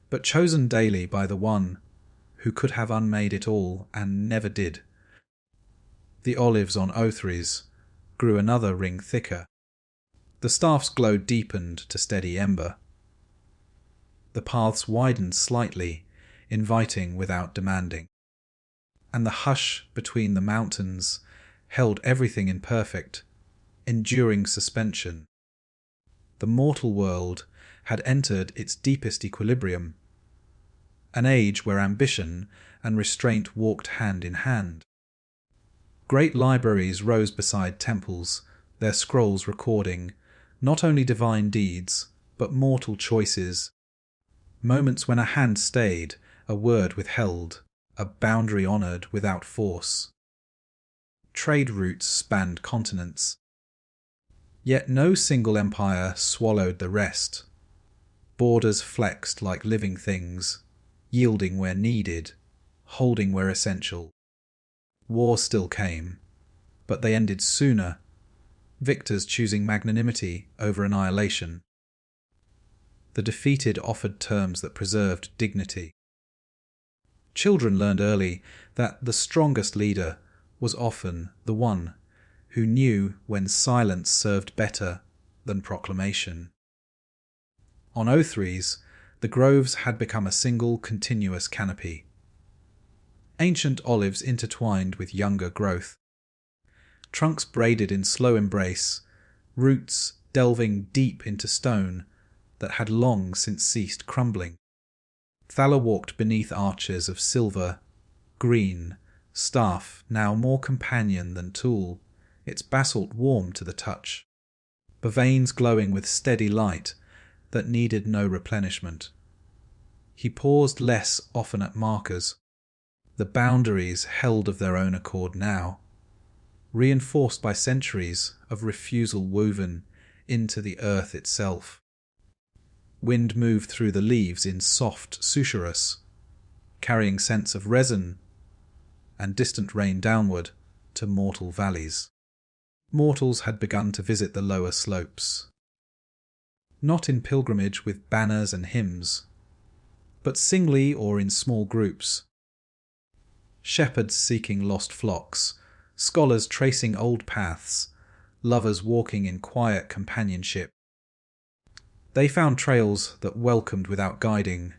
but chosen daily by the one who could have unmade it all and never did. The olives on Othries grew another ring thicker. The staff's glow deepened to steady ember. The paths widened slightly, inviting without demanding. And the hush between the mountains held everything in perfect, enduring suspension. The mortal world had entered its deepest equilibrium, an age where ambition and restraint walked hand in hand. Great libraries rose beside temples, their scrolls recording not only divine deeds, but mortal choices, moments when a hand stayed, a word withheld, a boundary honoured without force. Trade routes spanned continents. Yet no single empire swallowed the rest. Borders flexed like living things, yielding where needed, holding where essential. War still came, but they ended sooner, victors choosing magnanimity over annihilation. The defeated offered terms that preserved dignity. Children learned early that the strongest leader was often the one who knew when silence served better than proclamation. On Othries, the groves had become a single continuous canopy. Ancient olives intertwined with younger growth. Trunks braided in slow embrace, roots delving deep into stone that had long since ceased crumbling. Thala walked beneath arches of silver, green, staff now more companion than tool, its basalt warm to the touch, the veins glowing with steady light that needed no replenishment. He paused less often at markers. The boundaries held of their own accord now, reinforced by centuries of refusal woven into the earth itself. Wind moved through the leaves in soft susurrus, carrying scents of resin, and distant rain downward to mortal valleys. Mortals had begun to visit the lower slopes, not in pilgrimage with banners and hymns, but singly or in small groups. Shepherds seeking lost flocks, scholars tracing old paths, lovers walking in quiet companionship. They found trails that welcomed without guiding,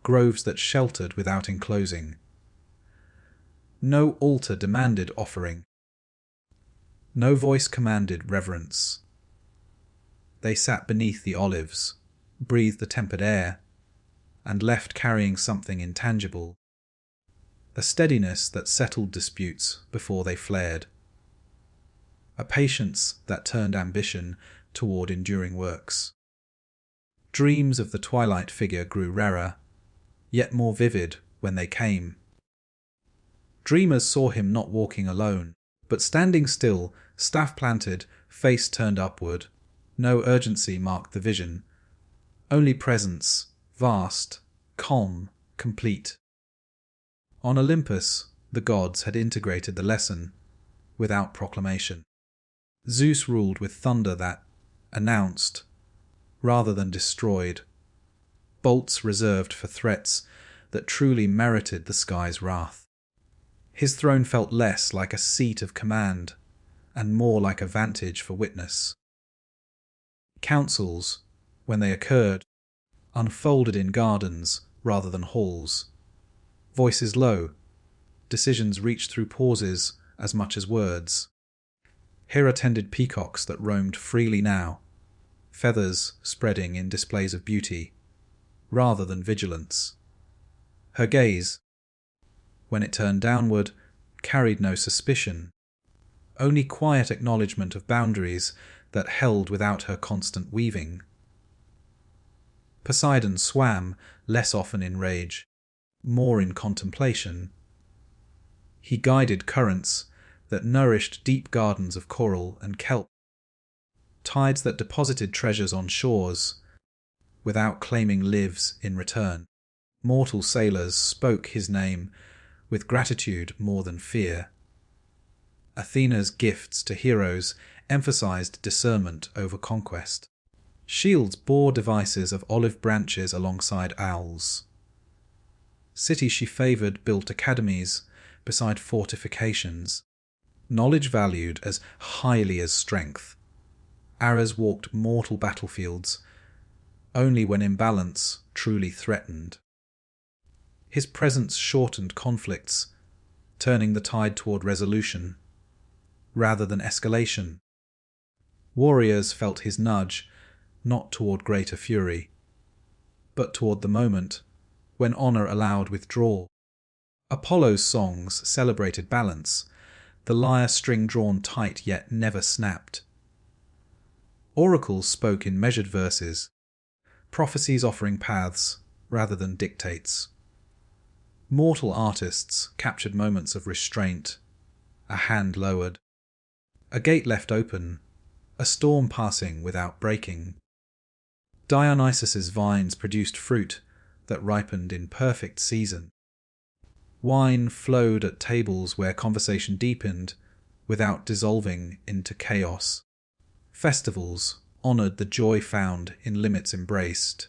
groves that sheltered without enclosing. No altar demanded offering. No voice commanded reverence. They sat beneath the olives, breathed the tempered air, and left carrying something intangible, a steadiness that settled disputes before they flared, a patience that turned ambition toward enduring works. Dreams of the twilight figure grew rarer, yet more vivid when they came. Dreamers saw him not walking alone, but standing still, staff planted, face turned upward. No urgency marked the vision, only presence, vast, calm, complete. On Olympus, the gods had integrated the lesson, without proclamation. Zeus ruled with thunder that announced, rather than destroyed, bolts reserved for threats that truly merited the sky's wrath. His throne felt less like a seat of command, and more like a vantage for witness. Councils, when they occurred, unfolded in gardens rather than halls. Voices low, Decisions reached through pauses as much as words. Hera tended peacocks that roamed freely now, feathers spreading in displays of beauty, rather than vigilance. Her gaze, when it turned downward, carried no suspicion, only quiet acknowledgement of boundaries that held without her constant weaving. Poseidon swam, less often in rage, more in contemplation. He guided currents that nourished deep gardens of coral and kelp, tides that deposited treasures on shores without claiming lives in return. Mortal sailors spoke his name with gratitude more than fear. Athena's gifts to heroes emphasized discernment over conquest. Shields bore devices of olive branches alongside owls. Cities she favored built academies beside fortifications, knowledge valued as highly as strength. Ares walked mortal battlefields only when imbalance truly threatened. His presence shortened conflicts, turning the tide toward resolution rather than escalation. Warriors felt his nudge not toward greater fury, but toward the moment when honor allowed withdrawal. Apollo's songs celebrated balance, the lyre string drawn tight yet never snapped. Oracles spoke in measured verses, prophecies offering paths rather than dictates. Mortal artists captured moments of restraint, a hand lowered, a gate left open, a storm passing without breaking. Dionysus's vines produced fruit that ripened in perfect season. Wine flowed at tables where conversation deepened without dissolving into chaos. Festivals honoured the joy found in limits embraced,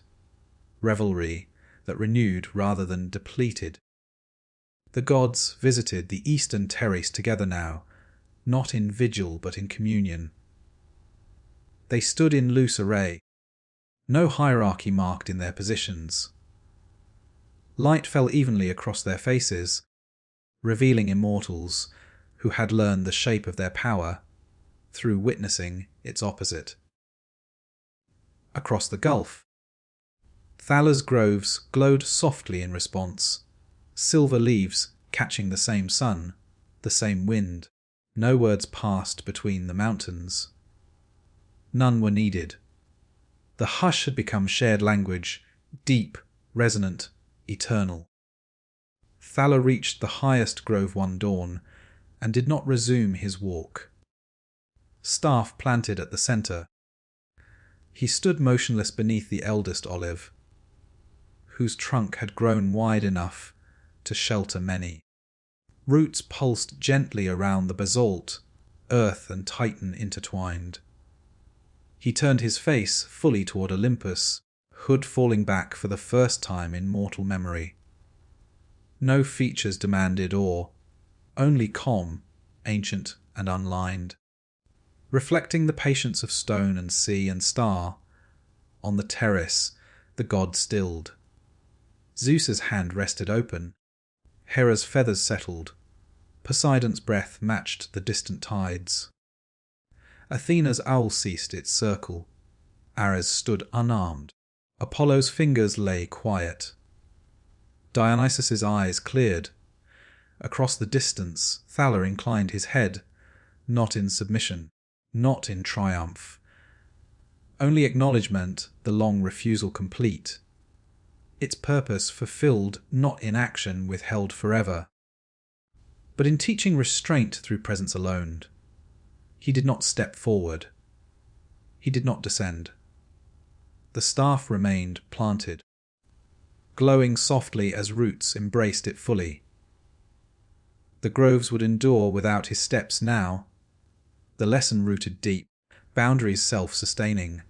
revelry that renewed rather than depleted. The gods visited the eastern terrace together now, not in vigil but in communion. They stood in loose array, no hierarchy marked in their positions. Light fell evenly across their faces, revealing immortals who had learned the shape of their power through witnessing its opposite. Across the gulf, Thalers groves glowed softly in response, silver leaves catching the same sun, the same wind. No words passed between the mountains. None were needed. The hush had become shared language, deep, resonant, eternal. Thaler reached the highest grove one dawn and did not resume his walk. Staff planted at the centre, he stood motionless beneath the eldest olive, whose trunk had grown wide enough to shelter many. Roots pulsed gently around the basalt, earth and titan intertwined. He turned his face fully toward Olympus, hood falling back for the first time in mortal memory. No features demanded awe, only calm, ancient and unlined. Reflecting the patience of stone and sea and star, on the terrace the god stilled. Zeus's hand rested open, Hera's feathers settled, Poseidon's breath matched the distant tides. Athena's owl ceased its circle, Ares stood unarmed, Apollo's fingers lay quiet. Dionysus's eyes cleared. Across the distance Thaler inclined his head, not in submission, not in triumph. Only acknowledgement, the long refusal complete. Its purpose fulfilled, not in action withheld forever. But in teaching restraint through presence alone, he did not step forward. He did not descend. The staff remained planted, glowing softly as roots embraced it fully. The groves would endure without his steps now. The lesson rooted deep, boundaries self-sustaining.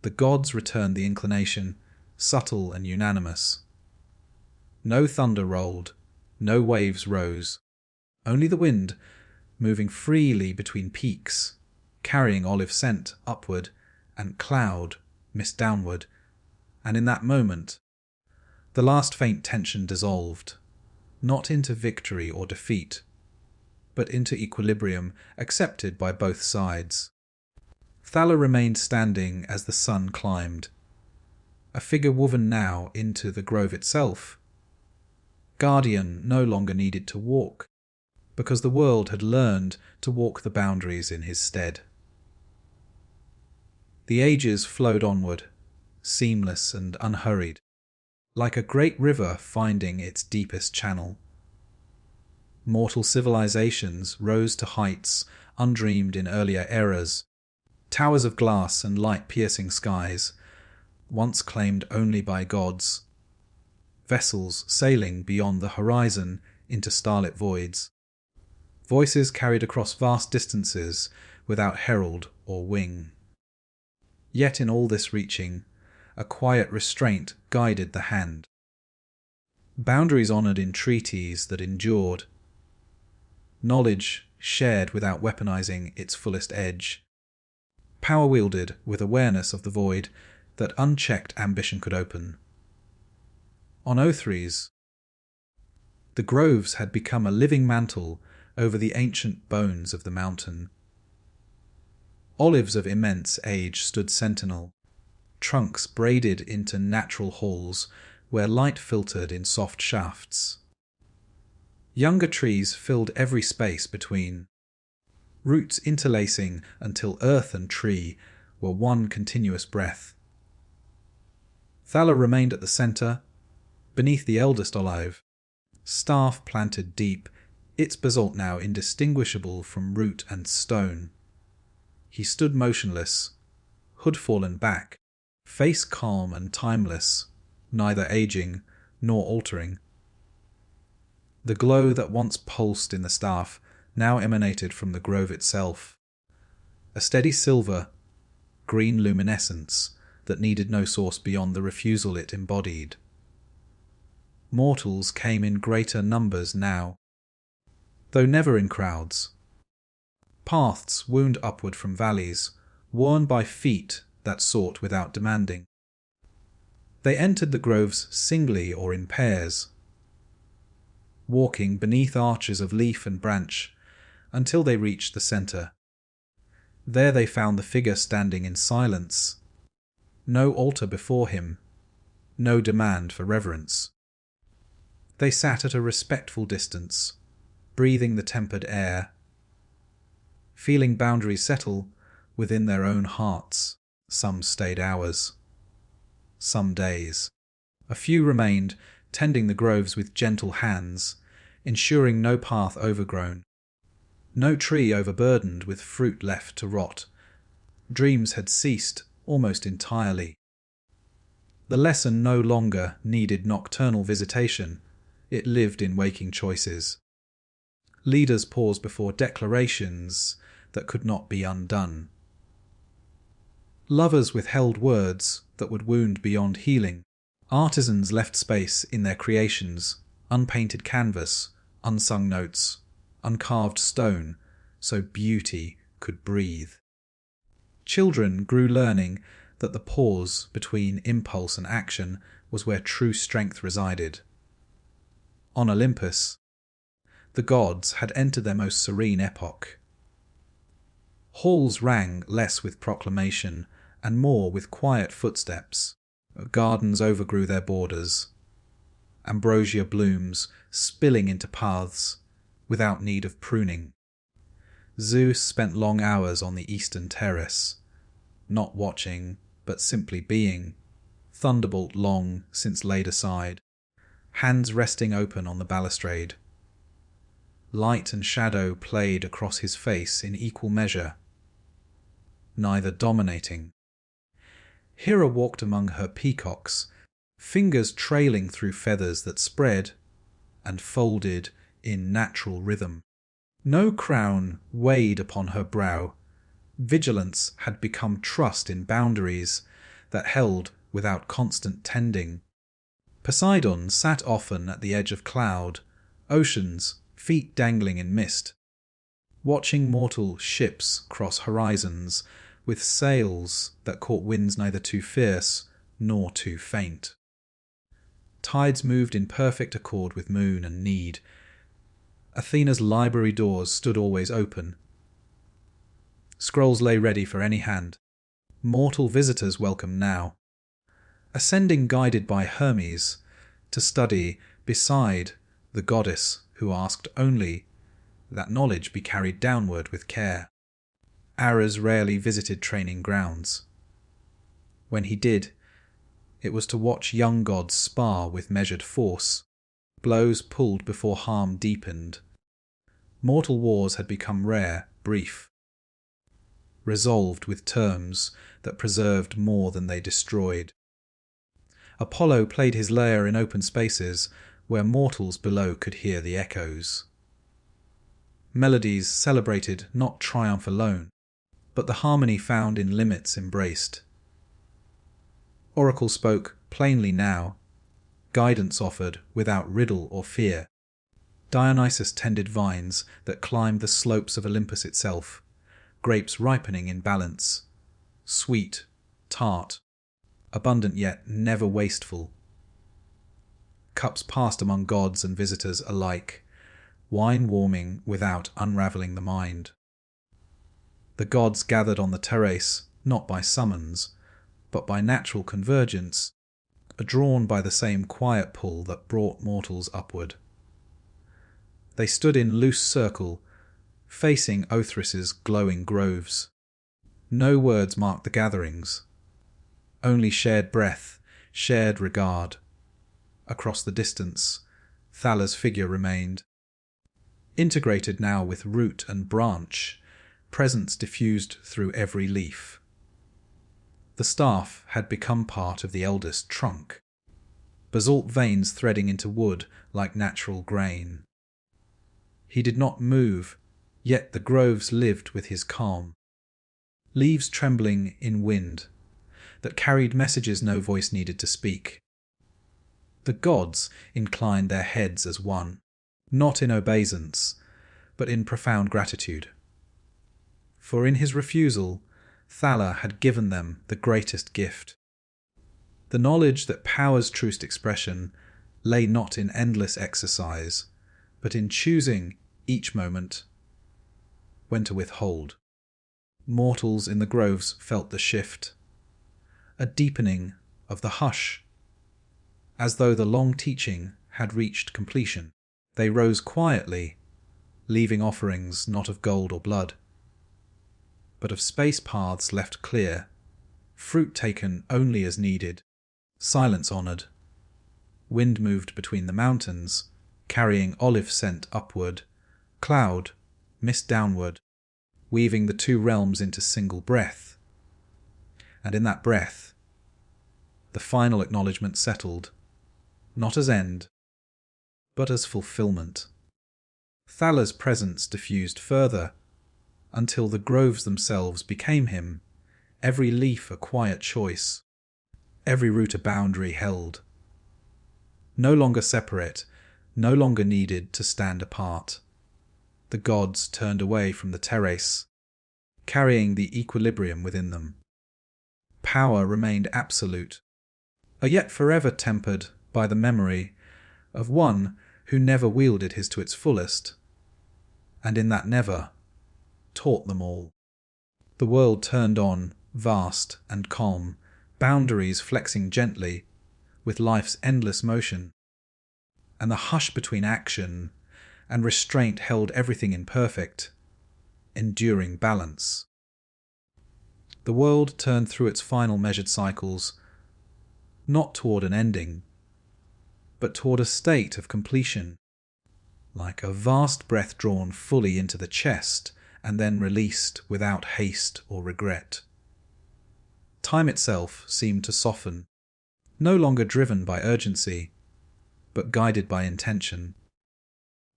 The gods returned the inclination, subtle and unanimous. No thunder rolled, no waves rose, only the wind, moving freely between peaks, carrying olive scent upward and cloud mist downward, and in that moment, the last faint tension dissolved. not into victory or defeat, but into equilibrium accepted by both sides. Thala remained standing as the sun climbed, a figure woven now into the grove itself. Guardian no longer needed to walk, because the world had learned to walk the boundaries in his stead. The ages flowed onward, seamless and unhurried, like a great river finding its deepest channel. Mortal civilizations rose to heights undreamed in earlier eras, towers of glass and light-piercing skies, once claimed only by gods, vessels sailing beyond the horizon into starlit voids, voices carried across vast distances without herald or wing. Yet in all this reaching, a quiet restraint guided the hand. Boundaries honoured in treaties that endured, knowledge shared without weaponizing its fullest edge, power wielded with awareness of the void that unchecked ambition could open. On Othries, the groves had become a living mantle over the ancient bones of the mountain. Olives of immense age stood sentinel, trunks braided into natural halls where light filtered in soft shafts. Younger trees filled every space between, roots interlacing until earth and tree were one continuous breath. Thala remained at the centre, beneath the eldest olive, staff planted deep, its basalt now indistinguishable from root and stone. He stood motionless, hood fallen back, face calm and timeless, neither aging nor altering. The glow that once pulsed in the staff now emanated from the grove itself, a steady silver, green luminescence that needed no source beyond the refusal it embodied. Mortals came in greater numbers now, though never in crowds. Paths wound upward from valleys, worn by feet that sought without demanding. They entered the groves singly or in pairs, walking beneath arches of leaf and branch until they reached the centre. There they found the figure standing in silence, no altar before him, no demand for reverence. They sat at a respectful distance, breathing the tempered air, feeling boundaries settle within their own hearts. Some stayed hours, some days. A few remained, tending the groves with gentle hands, ensuring no path overgrown, no tree overburdened with fruit left to rot. Dreams had ceased almost entirely. The lesson no longer needed nocturnal visitation, it lived in waking choices. Leaders paused before declarations that could not be undone. Lovers withheld words that would wound beyond healing. Artisans left space in their creations, unpainted canvas, unsung notes, uncarved stone, so beauty could breathe. Children grew learning that the pause between impulse and action was where true strength resided. On Olympus, the gods had entered their most serene epoch. Halls rang less with proclamation and more with quiet footsteps. Gardens overgrew their borders, ambrosia blooms spilling into paths without need of pruning. Zeus spent long hours on the eastern terrace, not watching, but simply being, thunderbolt long since laid aside, hands resting open on the balustrade. Light and shadow played across his face in equal measure, neither dominating. Hera walked among her peacocks, fingers trailing through feathers that spread and folded in natural rhythm. No crown weighed upon her brow. Vigilance had become trust in boundaries that held without constant tending. Poseidon sat often at the edge of cloud, oceans, feet dangling in mist, watching mortal ships cross horizons with sails that caught winds neither too fierce nor too faint. Tides moved in perfect accord with moon and need. Athena's library doors stood always open. Scrolls lay ready for any hand. Mortal visitors welcome now. Ascending guided by Hermes to study beside the goddess who asked only that knowledge be carried downward with care. Ares rarely visited training grounds. When he did, it was to watch young gods spar with measured force, blows pulled before harm deepened. Mortal wars had become rare, brief, resolved with terms that preserved more than they destroyed. Apollo played his lyre in open spaces where mortals below could hear the echoes. Melodies celebrated not triumph alone, but the harmony found in limits embraced. Oracle spoke plainly now, guidance offered without riddle or fear. Dionysus tended vines that climbed the slopes of Olympus itself, grapes ripening in balance, sweet, tart, abundant yet never wasteful. Cups passed among gods and visitors alike, wine warming without unravelling the mind. The gods gathered on the terrace not by summons, but by natural convergence, drawn by the same quiet pull that brought mortals upward. They stood in loose circle, facing Othrys's glowing groves. No words marked the gatherings, only shared breath, shared regard. Across the distance, Thalla's figure remained. Integrated now with root and branch, presence diffused through every leaf. The staff had become part of the eldest trunk, basalt veins threading into wood like natural grain. He did not move, yet the groves lived with his calm. Leaves trembling in wind, that carried messages no voice needed to speak. The gods inclined their heads as one, not in obeisance, but in profound gratitude. For in his refusal, Thalla had given them the greatest gift. The knowledge that power's truest expression lay not in endless exercise, but in choosing each moment when to withhold. Mortals in the groves felt the shift, a deepening of the hush, as though the long teaching had reached completion. They rose quietly, leaving offerings not of gold or blood, but of space paths left clear, fruit taken only as needed, silence honoured. Wind moved between the mountains, carrying olive scent upward, cloud, mist downward, weaving the two realms into single breath. And in that breath, the final acknowledgement settled, not as end, but as fulfillment. Thalla's presence diffused further, until the groves themselves became him, every leaf a quiet choice, every root a boundary held. No longer separate, no longer needed to stand apart. The gods turned away from the terrace, carrying the equilibrium within them. Power remained absolute, yet forever tempered by the memory of one who never wielded his to its fullest, and in that never taught them all. The world turned on, vast and calm, boundaries flexing gently with life's endless motion, and the hush between action and restraint held everything in perfect, enduring balance. The world turned through its final measured cycles, not toward an ending, but toward a state of completion, like a vast breath drawn fully into the chest and then released without haste or regret. Time itself seemed to soften, no longer driven by urgency, but guided by intention.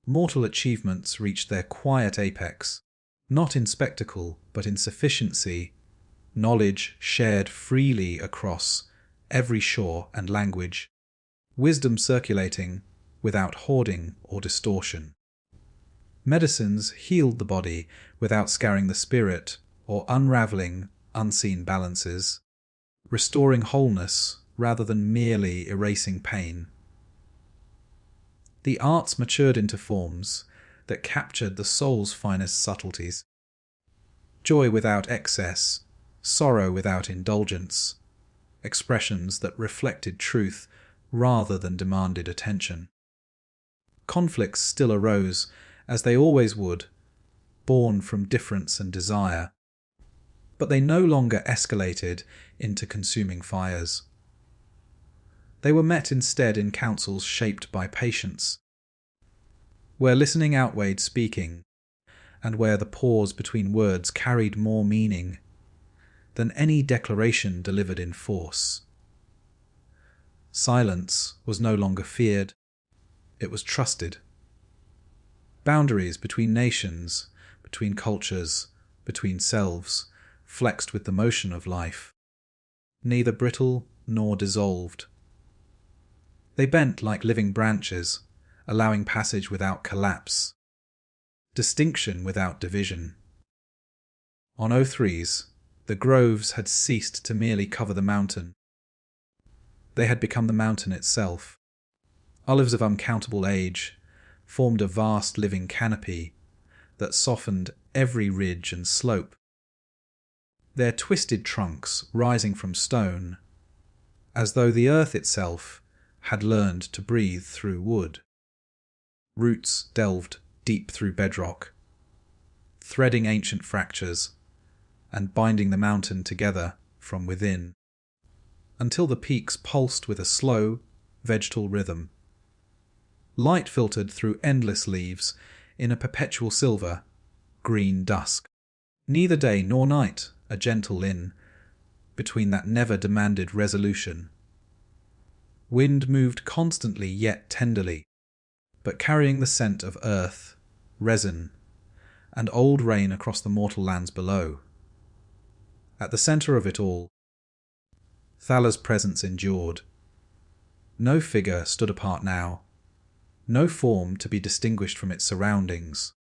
Mortal achievements reached their quiet apex, not in spectacle, but in sufficiency, knowledge shared freely across every shore and language, wisdom circulating without hoarding or distortion. Medicines healed the body without scarring the spirit or unravelling unseen balances, restoring wholeness rather than merely erasing pain. The arts matured into forms that captured the soul's finest subtleties. Joy without excess, sorrow without indulgence, expressions that reflected truth rather than demanded attention. Conflicts still arose, as they always would, born from difference and desire, but they no longer escalated into consuming fires. They were met instead in councils shaped by patience, where listening outweighed speaking, and where the pause between words carried more meaning than any declaration delivered in force. Silence was no longer feared, it was trusted. Boundaries between nations, between cultures, between selves, flexed with the motion of life, neither brittle nor dissolved. They bent like living branches, allowing passage without collapse, distinction without division. On O3s, the groves had ceased to merely cover the mountain. They had become the mountain itself. Olives of uncountable age formed a vast living canopy that softened every ridge and slope. Their twisted trunks rising from stone, as though the earth itself had learned to breathe through wood. Roots delved deep through bedrock, threading ancient fractures and binding the mountain together from within, until the peaks pulsed with a slow, vegetal rhythm. Light filtered through endless leaves in a perpetual silver, green dusk. Neither day nor night a gentle in between that never demanded resolution. Wind moved constantly yet tenderly, but carrying the scent of earth, resin, and old rain across the mortal lands below. At the centre of it all, Thaler's presence endured. No figure stood apart now, no form to be distinguished from its surroundings.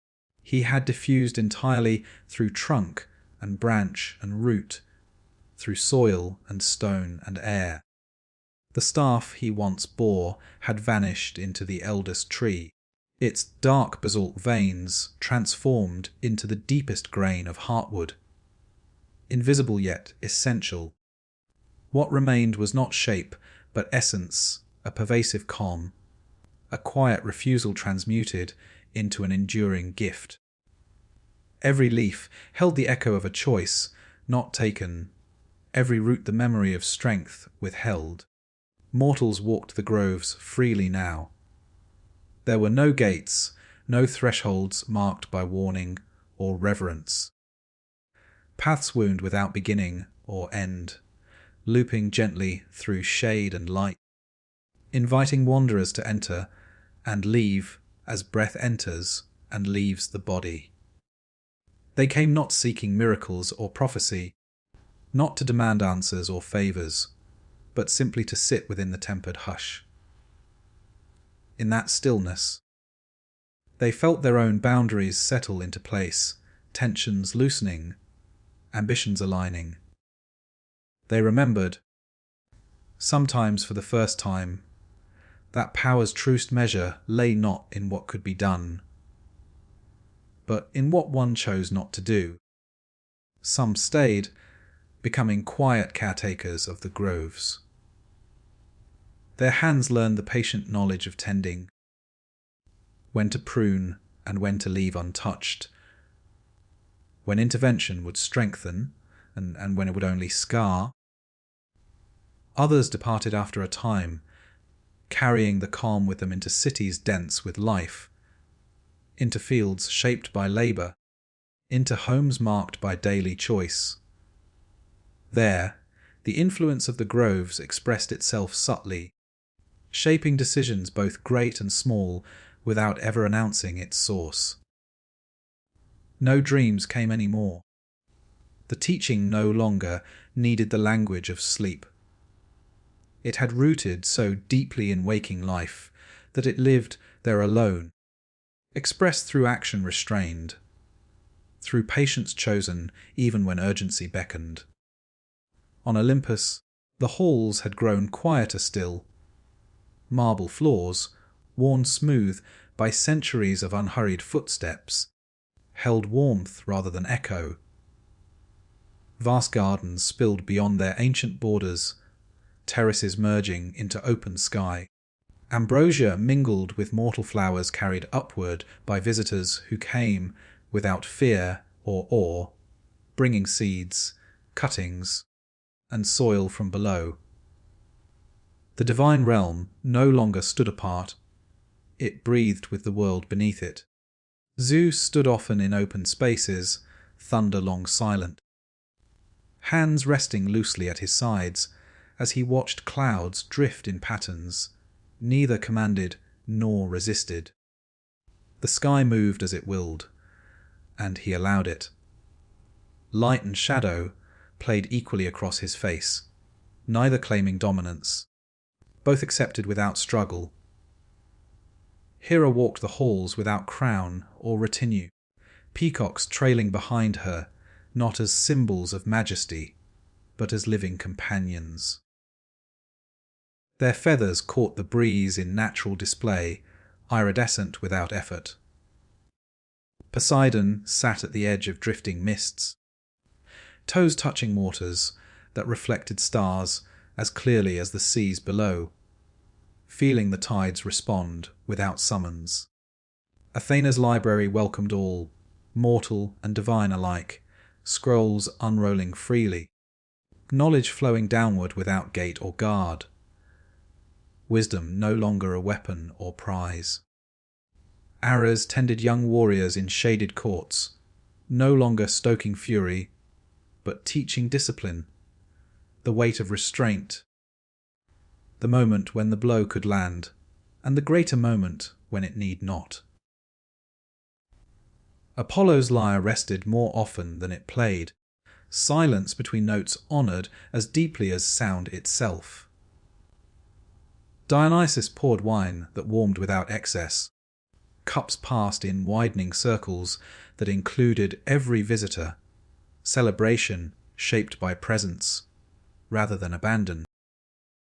He had diffused entirely through trunk and branch and root, through soil and stone and air. The staff he once bore had vanished into the eldest tree, its dark basalt veins transformed into the deepest grain of heartwood. Invisible yet essential. What remained was not shape, but essence, a pervasive calm, a quiet refusal transmuted into an enduring gift. Every leaf held the echo of a choice not taken, every root the memory of strength withheld. Mortals walked the groves freely now. There were no gates, no thresholds marked by warning or reverence. Paths wound without beginning or end, looping gently through shade and light, inviting wanderers to enter and leave as breath enters and leaves the body. They came not seeking miracles or prophecy, not to demand answers or favours, but simply to sit within the tempered hush. In that stillness, they felt their own boundaries settle into place, tensions loosening, ambitions aligning. They remembered, sometimes for the first time, that power's truest measure lay not in what could be done, but in what one chose not to do. Some stayed, becoming quiet caretakers of the groves. Their hands learned the patient knowledge of tending, when to prune and when to leave untouched, when intervention would strengthen and when it would only scar. Others departed after a time, carrying the calm with them into cities dense with life, into fields shaped by labour, into homes marked by daily choice. There, the influence of the groves expressed itself subtly, shaping decisions both great and small without ever announcing its source. No dreams came any more. The teaching no longer needed the language of sleep. It had rooted so deeply in waking life that it lived there alone, expressed through action restrained, through patience chosen even when urgency beckoned. On Olympus, the halls had grown quieter still. Marble floors, worn smooth by centuries of unhurried footsteps, held warmth rather than echo. Vast gardens spilled beyond their ancient borders, terraces merging into open sky. Ambrosia mingled with mortal flowers carried upward by visitors who came without fear or awe, bringing seeds, cuttings, and soil from below. The divine realm no longer stood apart. It breathed with the world beneath it. Zeus stood often in open spaces, thunder long silent, hands resting loosely at his sides as he watched clouds drift in patterns, neither commanded nor resisted. The sky moved as it willed, and he allowed it. Light and shadow played equally across his face, neither claiming dominance, both accepted without struggle. Hera walked the halls without crown or retinue, peacocks trailing behind her, not as symbols of majesty, but as living companions. Their feathers caught the breeze in natural display, iridescent without effort. Poseidon sat at the edge of drifting mists, toes touching waters that reflected stars as clearly as the seas below, feeling the tides respond without summons. Athena's library welcomed all, mortal and divine alike, scrolls unrolling freely, knowledge flowing downward without gate or guard, wisdom no longer a weapon or prize. Ares tended young warriors in shaded courts, no longer stoking fury, but teaching discipline, the weight of restraint, the moment when the blow could land, and the greater moment when it need not. Apollo's lyre rested more often than it played, silence between notes honoured as deeply as sound itself. Dionysus poured wine that warmed without excess. Cups passed in widening circles that included every visitor, celebration shaped by presence rather than abandon.